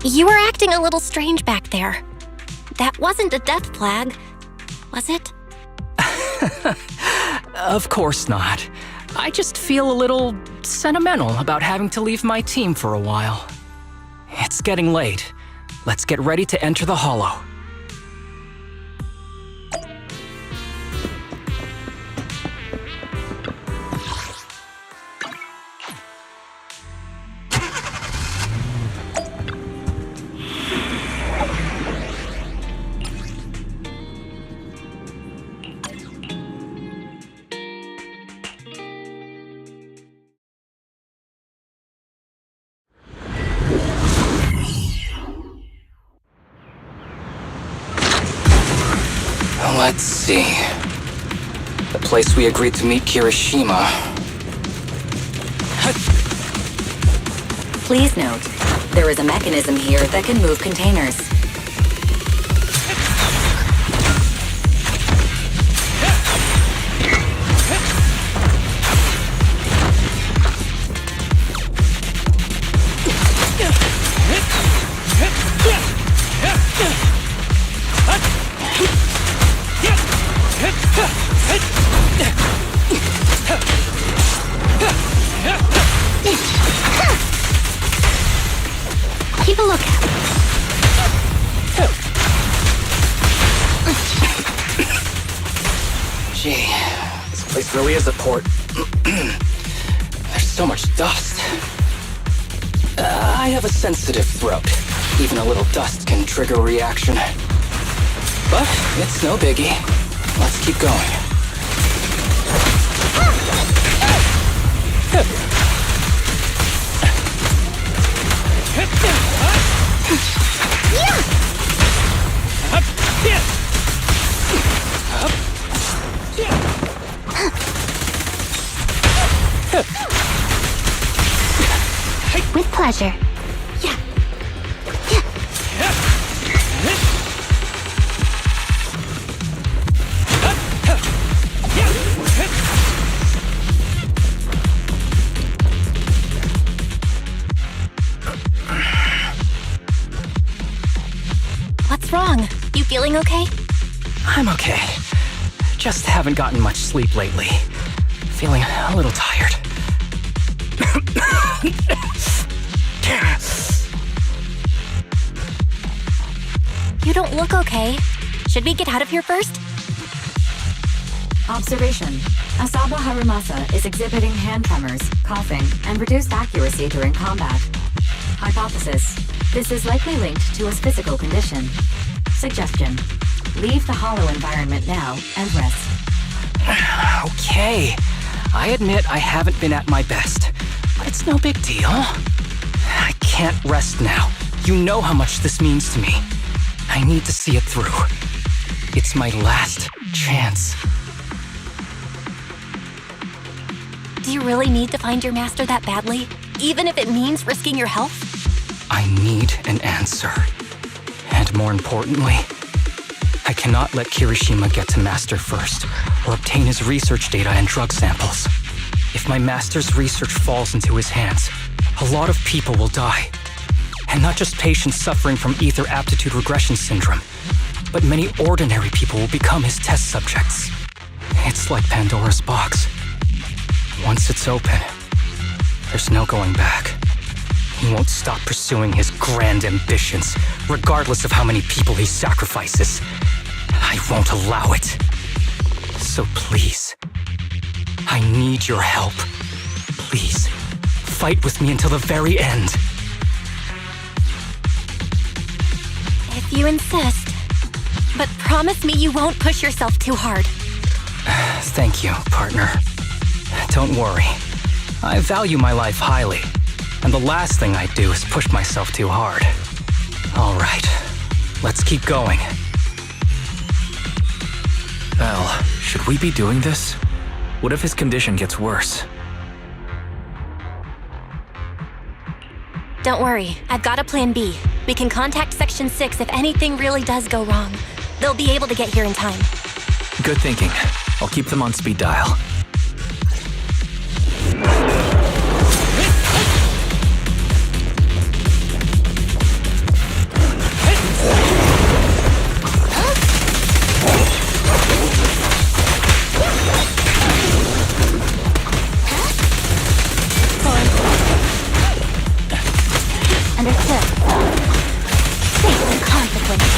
You were acting a little strange back there. That wasn't a death flag, was it? Of course not. I just feel a little sentimental about having to leave my team for a while. It's getting late. Let's get ready to enter the Hollow. Let's see. The place we agreed to meet Kirishima. Please note, there is a mechanism here that can move containers. Keep a lookout. Gee, this place really is a port. There's so much dust. I have a sensitive throat. Even a little dust can trigger a reaction. But it's no biggie. Let's keep going. With pleasure. What's wrong? You feeling okay? I'm okay. Just haven't gotten much sleep lately. Feeling a little tired. You don't look okay. Should we get out of here first? Observation. Asaba Harumasa is exhibiting hand tremors, coughing, and reduced accuracy during combat. Hypothesis. This is likely linked to his physical condition. Suggestion. Leave the hollow environment now and rest. Okay. I admit I haven't been at my best, but it's no big deal. I can't rest now. You know how much this means to me. I need to see it through. It's my last chance. Do you really need to find your master that badly? Even if it means risking your health? I need an answer. And more importantly, I cannot let Kirishima get to Master first, or obtain his research data and drug samples. If my Master's research falls into his hands, a lot of people will die. And not just patients suffering from ether aptitude regression syndrome, but many ordinary people will become his test subjects. It's like Pandora's box. Once it's open, there's no going back. He won't stop pursuing his grand ambitions, regardless of how many people he sacrifices. I won't allow it. So please, I need your help. Please, fight with me until the very end. If you insist. But promise me you won't push yourself too hard. Thank you, partner. Don't worry. I value my life highly, and the last thing I'd do is push myself too hard. All right, let's keep going. Al, should we be doing this? What if his condition gets worse? Don't worry, I've got a plan B. We can contact Section 6 if anything really does go wrong. They'll be able to get here in time. Good thinking. I'll keep them on speed dial. Understood. Face the consequences.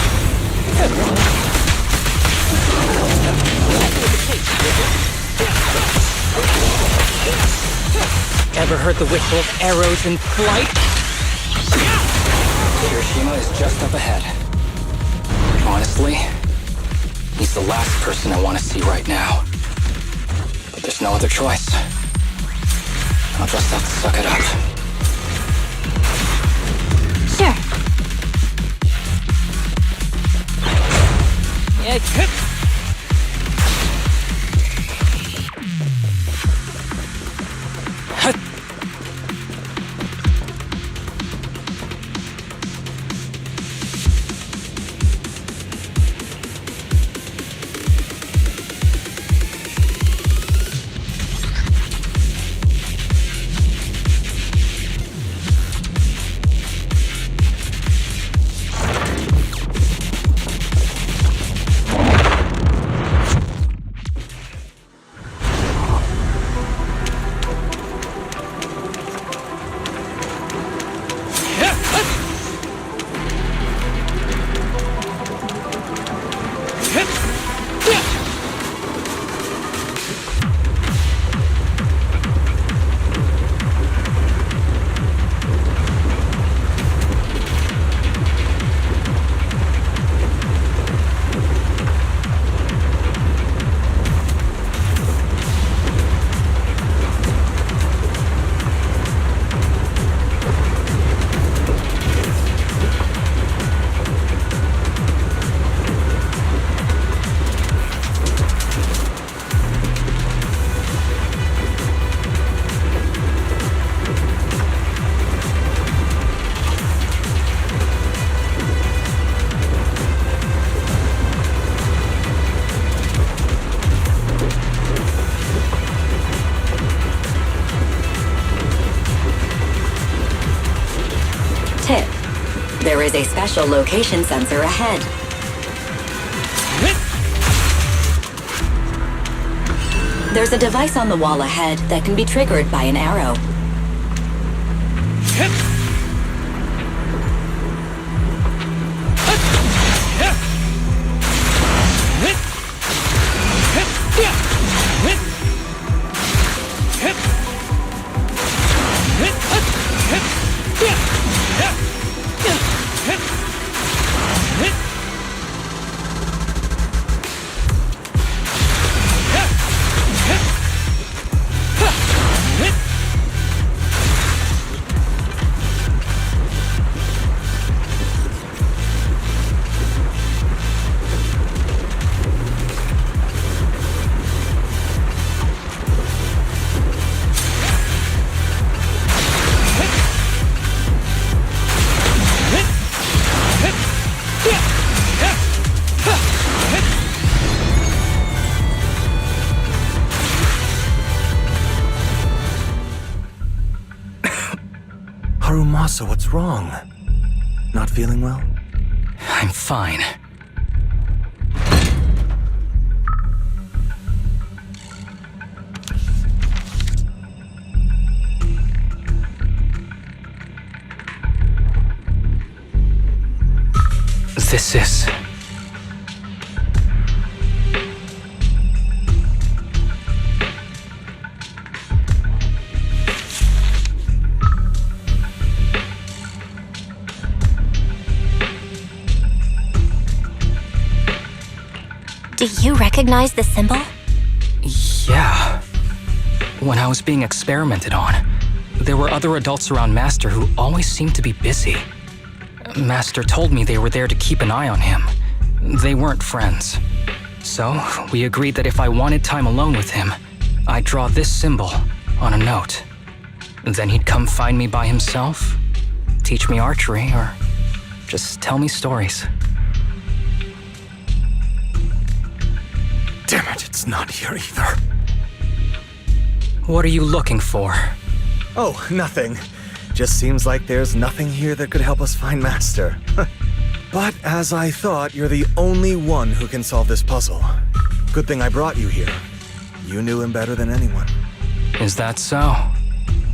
Ever heard the whistle of arrows in flight? Kirishima is just up ahead. Honestly, he's the last person I want to see right now. But there's no other choice. I'll just have to suck it up. Sure. Tip. There is a special location sensor ahead. There's a device on the wall ahead that can be triggered by an arrow. Harumasa, what's wrong? Not feeling well? I'm fine. This is... Do you recognize the symbol? Yeah. When I was being experimented on, there were other adults around Master who always seemed to be busy. Master told me they were there to keep an eye on him. They weren't friends. So, we agreed that if I wanted time alone with him, I'd draw this symbol on a note. Then he'd come find me by himself, teach me archery, or just tell me stories. Damn it, it's not here either. What are you looking for? Oh, nothing. Just seems like there's nothing here that could help us find Master. But as I thought, you're the only one who can solve this puzzle. Good thing I brought you here. You knew him better than anyone. Is that so?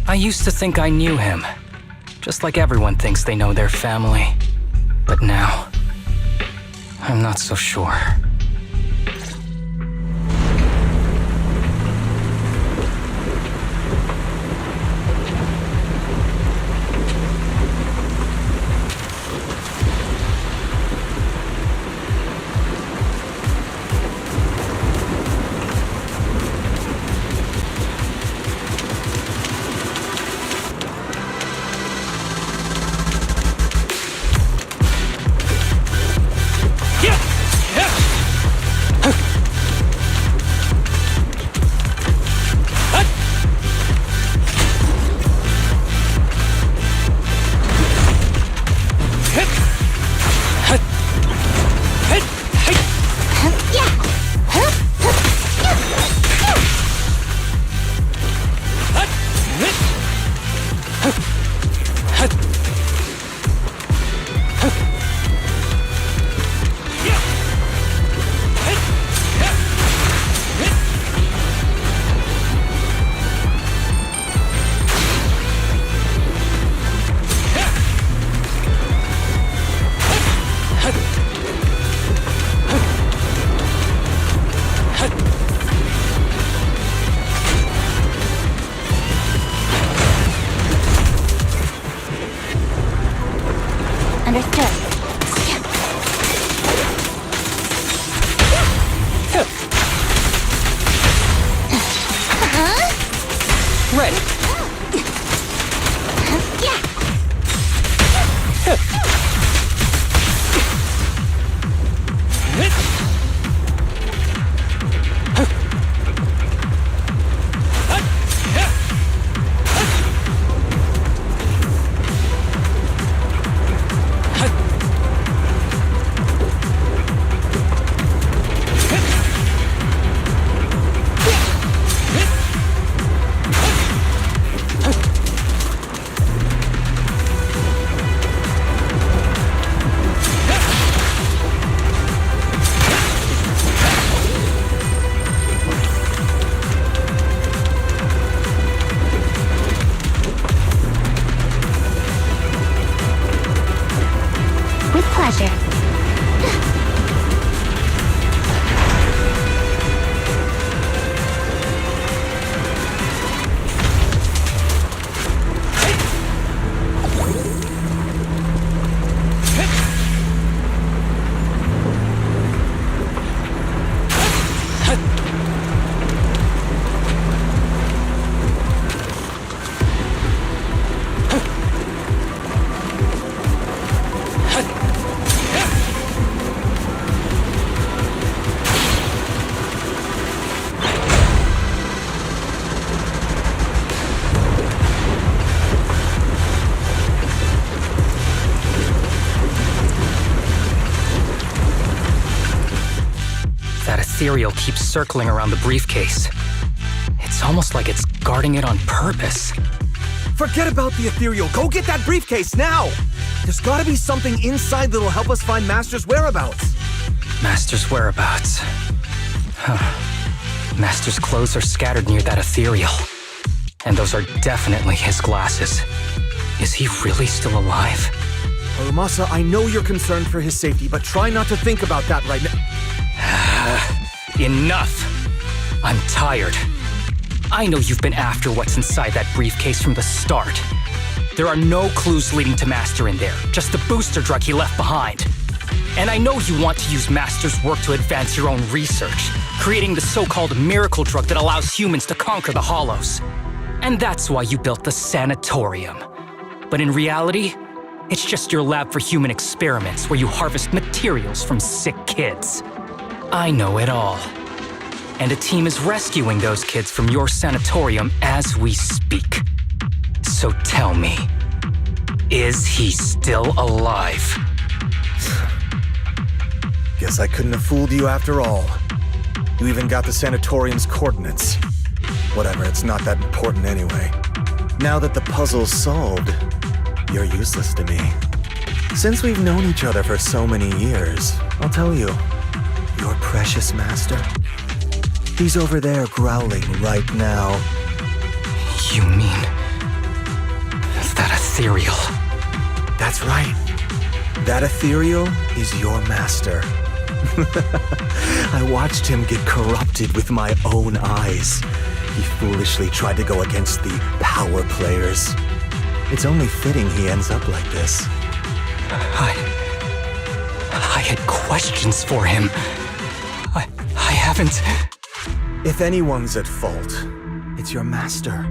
I used to think I knew him. Just like everyone thinks they know their family. But now, I'm not so sure. Ethereal keeps circling around the briefcase. It's almost like it's guarding it on purpose. Forget about the ethereal. Go get that briefcase now! There's gotta be something inside that'll help us find Master's whereabouts. Master's whereabouts. Huh. Master's clothes are scattered near that ethereal. And those are definitely his glasses. Is he really still alive? Harumasa, I know you're concerned for his safety, but try not to think about that right now. Enough! I'm tired. I know you've been after what's inside that briefcase from the start. There are no clues leading to Master in there, just the booster drug he left behind. And I know you want to use Master's work to advance your own research, creating the so-called miracle drug that allows humans to conquer the Hollows. And that's why you built the sanatorium. But in reality, it's just your lab for human experiments where you harvest materials from sick kids. I know it all. And a team is rescuing those kids from your sanatorium as we speak. So tell me, is he still alive? Guess I couldn't have fooled you after all. You even got the sanatorium's coordinates. Whatever, it's not that important anyway. Now that the puzzle's solved, you're useless to me. Since we've known each other for so many years, I'll tell you, your precious master, he's over there growling right now. You mean that ethereal? That's right. That ethereal is your master. I watched him get corrupted with my own eyes. He foolishly tried to go against the power players. It's only fitting he ends up like this. I had questions for him. I haven't... If anyone's at fault, it's your master.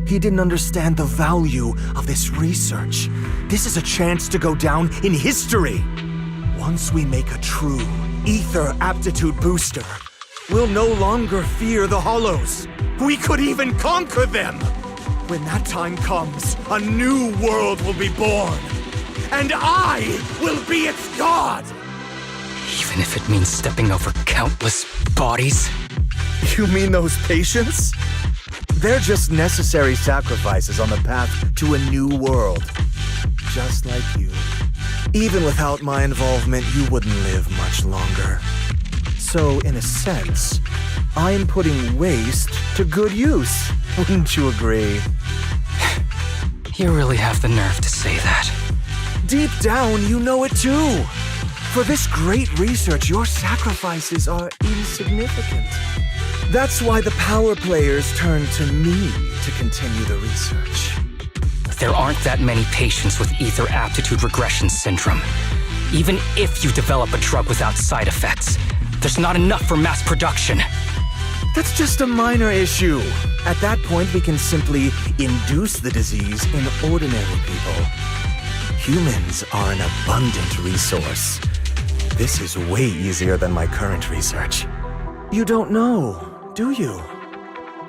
He didn't understand the value of this research. This is a chance to go down in history. Once we make a true ether aptitude booster, we'll no longer fear the Hollows. We could even conquer them. When that time comes, a new world will be born. And I will be its god! Even if it means stepping over countless bodies? You mean those patients? They're just necessary sacrifices on the path to a new world. Just like you. Even without my involvement, you wouldn't live much longer. So, in a sense, I'm putting waste to good use. Wouldn't you agree? You really have the nerve to say that. Deep down, you know it too. For this great research, your sacrifices are insignificant. That's why the power players turn to me to continue the research. There aren't that many patients with ether aptitude regression syndrome. Even if you develop a drug without side effects, there's not enough for mass production. That's just a minor issue. At that point, we can simply induce the disease in ordinary people. Humans are an abundant resource. This is way easier than my current research. You don't know, do you?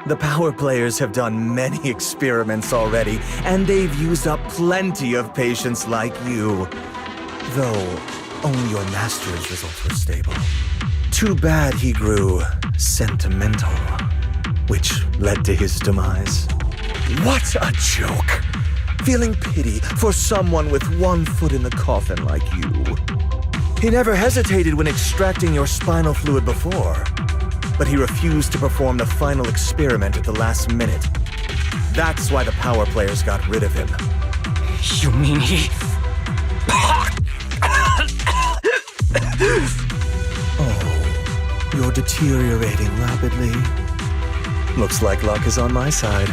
The power players have done many experiments already, and they've used up plenty of patients like you. Though, only your master's results were stable. Too bad he grew sentimental, which led to his demise. What a joke! Feeling pity for someone with one foot in the coffin like you. He never hesitated when extracting your spinal fluid before, but he refused to perform the final experiment at the last minute. That's why the power players got rid of him. You mean he... Oh, you're deteriorating rapidly. Looks like luck is on my side.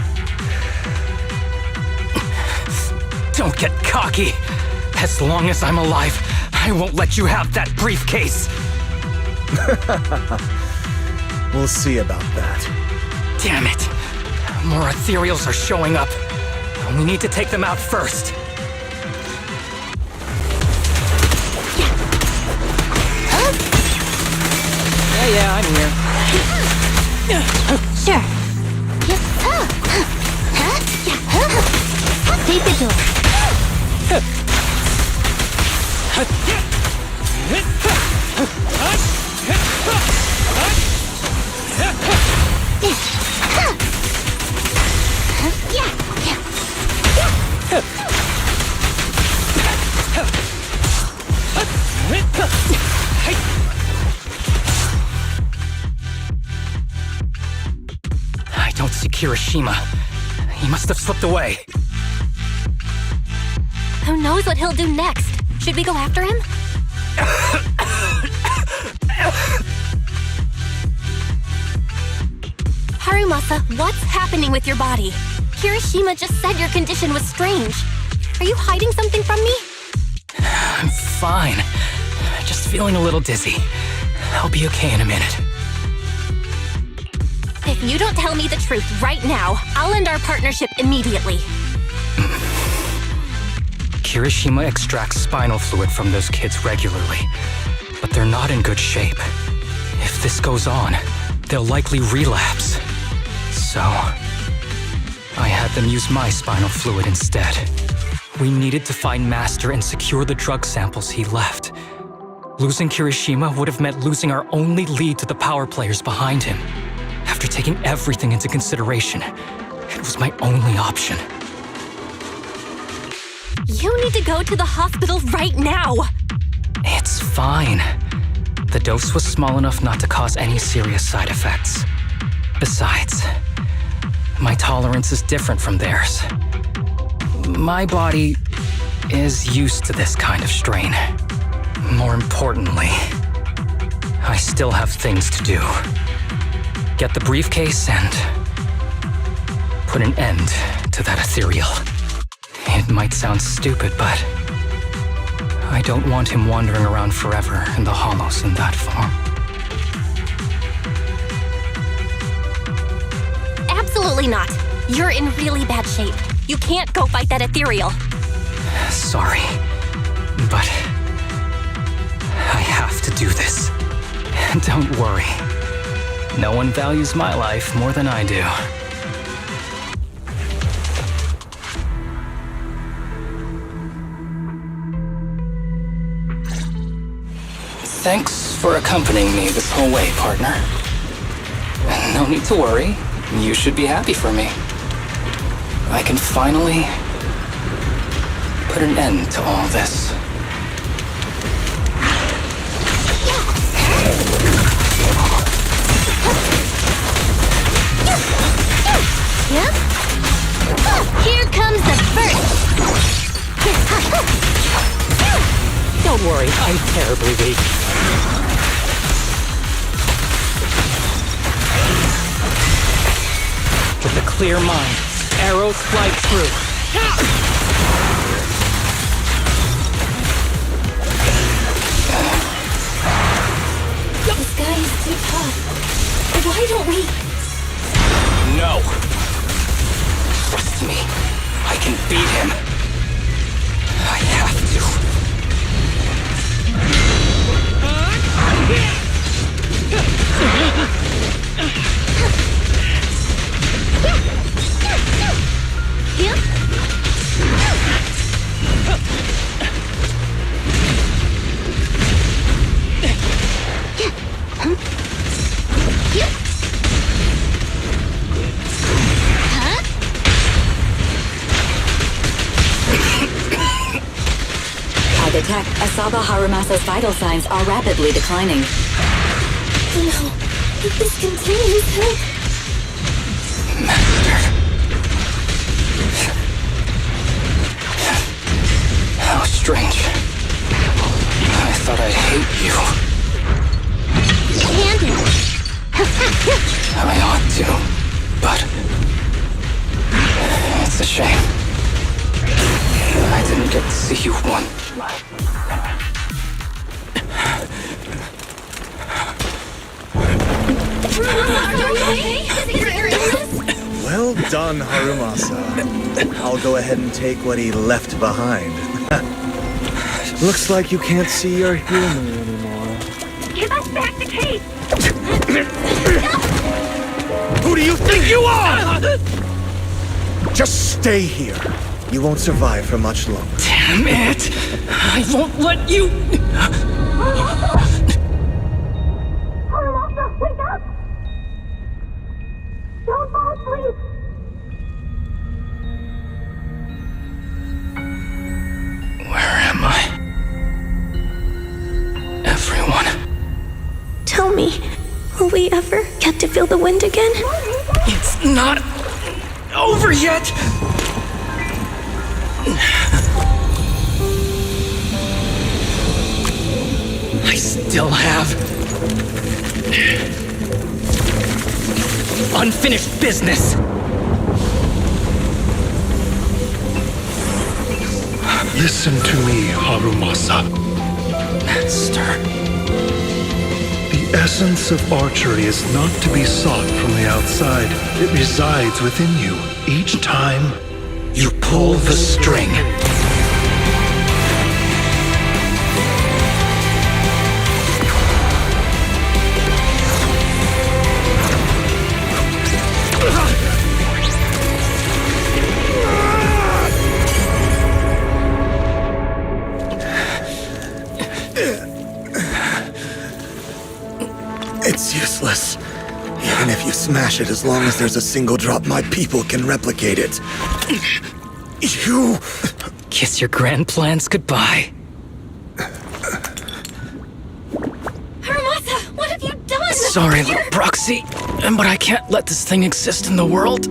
Don't get cocky. As long as I'm alive, I won't let you have that briefcase. We'll see about that. Damn it. More ethereals are showing up. We need to take them out first. Yeah, I'm here. Sure. Take the door. Kirishima. He must have slipped away. Who knows what he'll do next? Should we go after him? Harumasa, what's happening with your body? Kirishima just said your condition was strange. Are you hiding something from me? I'm fine. Just feeling a little dizzy. I'll be okay in a minute. If you don't tell me the truth right now, I'll end our partnership immediately. Kirishima extracts spinal fluid from those kids regularly, but they're not in good shape. If this goes on, they'll likely relapse. So, I had them use my spinal fluid instead. We needed to find Master and secure the drug samples he left. Losing Kirishima would have meant losing our only lead to the power players behind him. After taking everything into consideration, it was my only option. You need to go to the hospital right now! It's fine. The dose was small enough not to cause any serious side effects. Besides, my tolerance is different from theirs. My body is used to this kind of strain. More importantly, I still have things to do. Get the briefcase and put an end to that ethereal. It might sound stupid, but I don't want him wandering around forever in the hollows in that form. Absolutely not. You're in really bad shape. You can't go fight that ethereal. Sorry, but I have to do this. Don't worry. No one values my life more than I do. Thanks for accompanying me this whole way, partner. No need to worry. You should be happy for me. I can finally put an end to all this. Here comes the first! Don't worry, I'm terribly weak. With a clear mind, arrows fly true. This guy is too tough. Why don't we... No! Trust me, I can beat him. I have to. I detect Asaba Harumasa's vital signs are rapidly declining. No, if this continues, help. Master. How strange. I thought I'd hate you. Handle. I ought to, but it's a shame. I didn't get to see you one. Well done, Harumasa. I'll go ahead and take what he left behind. Looks like you can't see your humor anymore. Give us back the case! Who do you think you are? Just stay here. You won't survive for much longer. Damn it! I won't let you... Harumasa, wake up! Don't fall asleep! Where am I? Everyone. Tell me, will we ever get to feel the wind again? It's not over yet! I still have unfinished business. Listen to me, Harumasa. Master. The essence of archery is not to be sought from the outside. It resides within you. Each time You pull the string. It's useless. Even if you smash it, as long as there's a single drop, my people can replicate it. You... Kiss your grand plans goodbye. Harumasa, what have you done? Sorry, little proxy, but I can't let this thing exist in the world.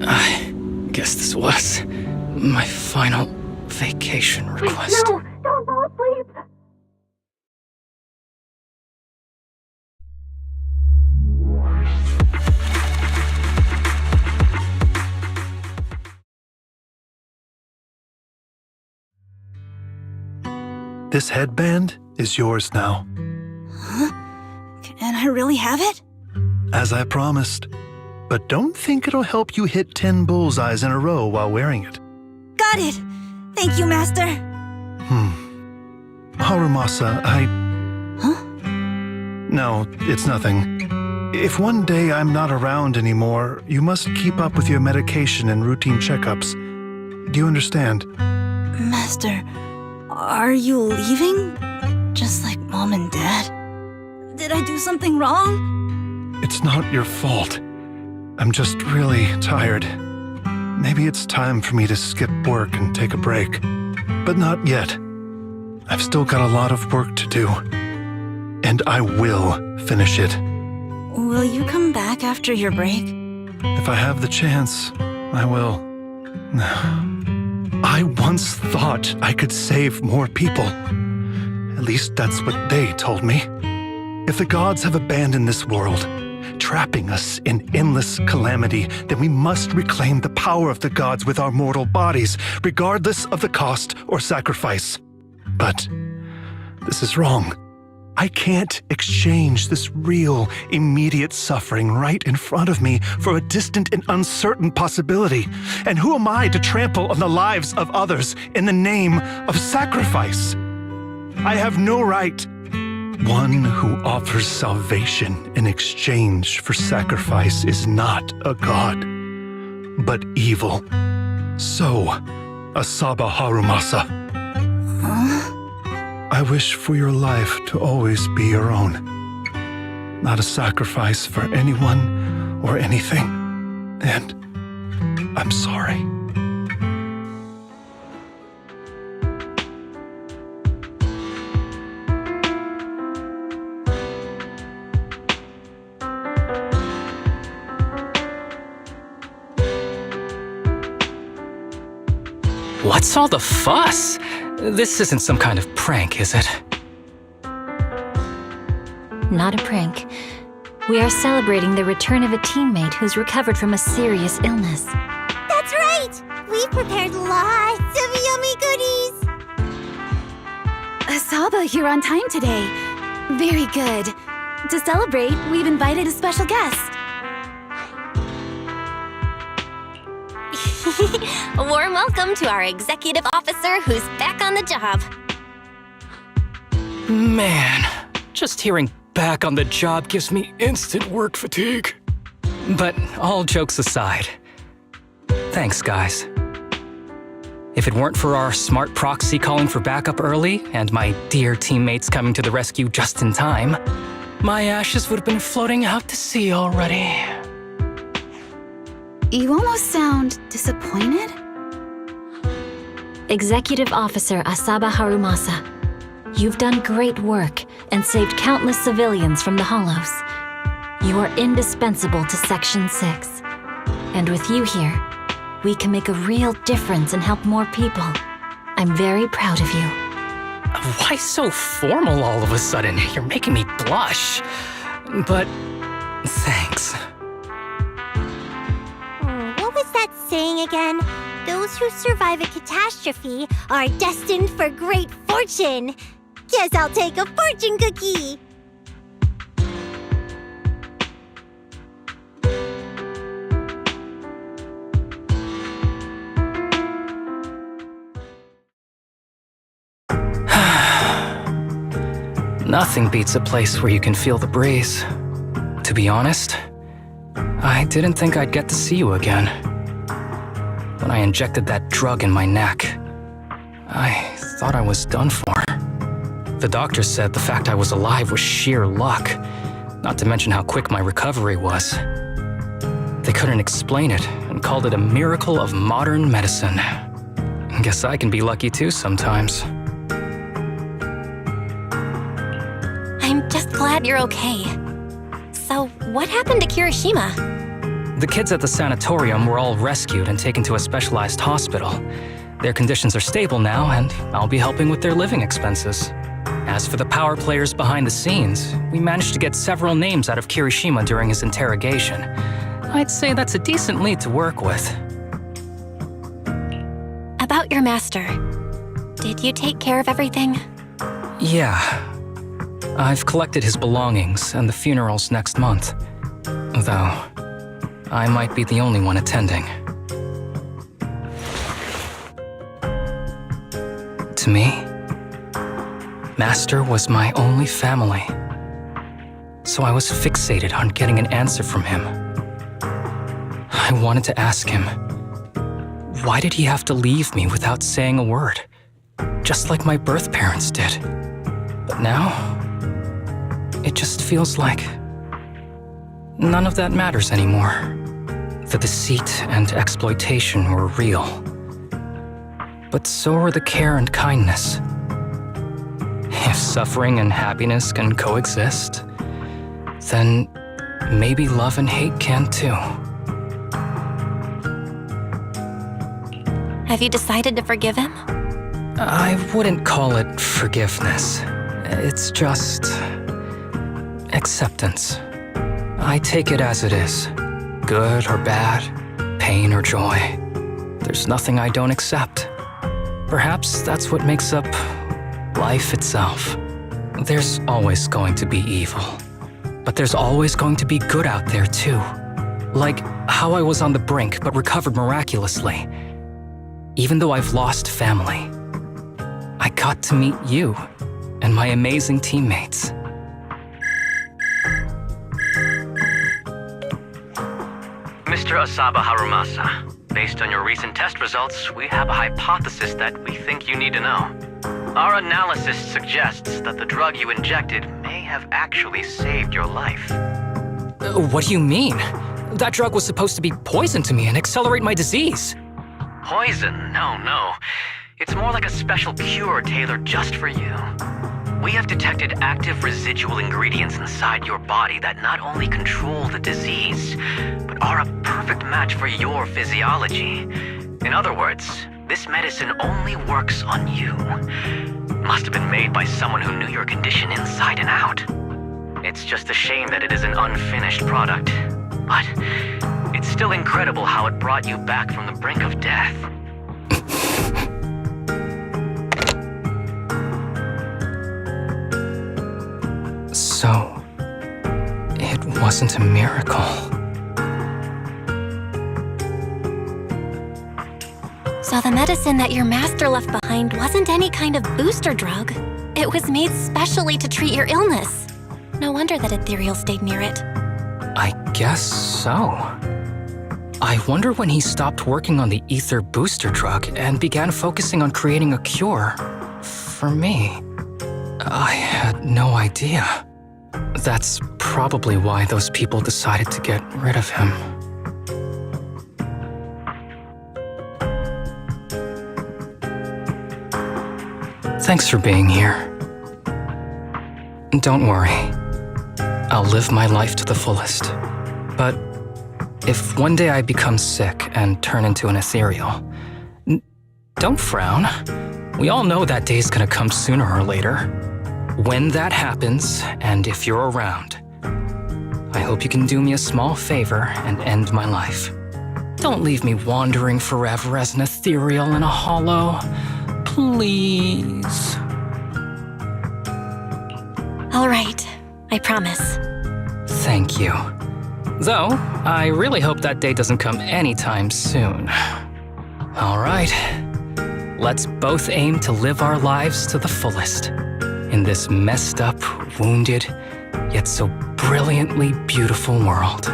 I guess this was my final vacation request. No, don't fall asleep. This headband is yours now. Huh? Can I really have it? As I promised. But don't think it'll help you hit 10 bullseyes in a row while wearing it. Got it! Thank you, Master. Harumasa, Huh? No, it's nothing. If one day I'm not around anymore, you must keep up with your medication and routine checkups. Do you understand? Master, are you leaving? Just like Mom and Dad? Did I do something wrong? It's not your fault. I'm just really tired. Maybe it's time for me to skip work and take a break. But not yet. I've still got a lot of work to do. And I will finish it. Will you come back after your break? If I have the chance, I will. I once thought I could save more people. At least that's what they told me. If the gods have abandoned this world, trapping us in endless calamity, then we must reclaim the power of the gods with our mortal bodies, regardless of the cost or sacrifice. But this is wrong. I can't exchange this real, immediate suffering right in front of me for a distant and uncertain possibility. And who am I to trample on the lives of others in the name of sacrifice? I have no right. One who offers salvation in exchange for sacrifice is not a god, but evil. So, Asaba Harumasa. Huh? I wish for your life to always be your own. Not a sacrifice for anyone or anything. And I'm sorry. What's all the fuss? This isn't some kind of prank, is it? Not a prank. We are celebrating the return of a teammate who's recovered from a serious illness. That's right! We've prepared lots of yummy goodies! Asaba, you're on time today. Very good. To celebrate, we've invited a special guest. A warm welcome to our executive officer who's back on the job. Man, just hearing back on the job gives me instant work fatigue. But all jokes aside, thanks, guys. If it weren't for our smart proxy calling for backup early and my dear teammates coming to the rescue just in time, my ashes would have been floating out to sea already. You almost sound disappointed? Executive Officer Asaba Harumasa, you've done great work and saved countless civilians from the Hollows. You are indispensable to Section 6. And with you here, we can make a real difference and help more people. I'm very proud of you. Why so formal all of a sudden? You're making me blush. But thanks. What was that saying again? Those who survive a catastrophe are destined for great fortune. Guess I'll take a fortune cookie. Nothing beats a place where you can feel the breeze. To be honest, I didn't think I'd get to see you again. When I injected that drug in my neck, I thought I was done for. The doctor said the fact I was alive was sheer luck, not to mention how quick my recovery was. They couldn't explain it and called it a miracle of modern medicine. Guess I can be lucky too sometimes. I'm just glad you're okay. So, what happened to Kirishima? The kids at the sanatorium were all rescued and taken to a specialized hospital. Their conditions are stable now, and I'll be helping with their living expenses. As for the power players behind the scenes, we managed to get several names out of Kirishima during his interrogation. I'd say that's a decent lead to work with. About your master, did you take care of everything? Yeah. I've collected his belongings, and the funeral's next month. Though, I might be the only one attending. To me, Master was my only family. So I was fixated on getting an answer from him. I wanted to ask him, why did he have to leave me without saying a word? Just like my birth parents did. But now, it just feels like none of that matters anymore. The deceit and exploitation were real. But so are the care and kindness. If suffering and happiness can coexist, then maybe love and hate can too. Have you decided to forgive him? I wouldn't call it forgiveness. It's just acceptance. I take it as it is, good or bad, pain or joy. There's nothing I don't accept. Perhaps that's what makes up life itself. There's always going to be evil, but there's always going to be good out there too. Like how I was on the brink but recovered miraculously. Even though I've lost family, I got to meet you and my amazing teammates. Mr. Asaba Harumasa, based on your recent test results, we have a hypothesis that we think you need to know. Our analysis suggests that the drug you injected may have actually saved your life. What do you mean? That drug was supposed to be poison to me and accelerate my disease. Poison? No. It's more like a special cure tailored just for you. We have detected active residual ingredients inside your body that not only control the disease, but are a perfect match for your physiology. In other words, this medicine only works on you. Must have been made by someone who knew your condition inside and out. It's just a shame that it is an unfinished product. But it's still incredible how it brought you back from the brink of death. So, it wasn't a miracle. So the medicine that your master left behind wasn't any kind of booster drug. It was made specially to treat your illness. No wonder that Ethereal stayed near it. I guess so. I wonder when he stopped working on the ether booster drug and began focusing on creating a cure for me. I had no idea. That's probably why those people decided to get rid of him. Thanks for being here. Don't worry. I'll live my life to the fullest. But if one day I become sick and turn into an ethereal, don't frown. We all know that day's gonna come sooner or later. When that happens, and if you're around, I hope you can do me a small favor and end my life. Don't leave me wandering forever as an ethereal in a hollow. Please. All right, I promise. Thank you. Though, I really hope that day doesn't come anytime soon. All right. Let's both aim to live our lives to the fullest in this messed up, wounded, yet so brilliantly beautiful world.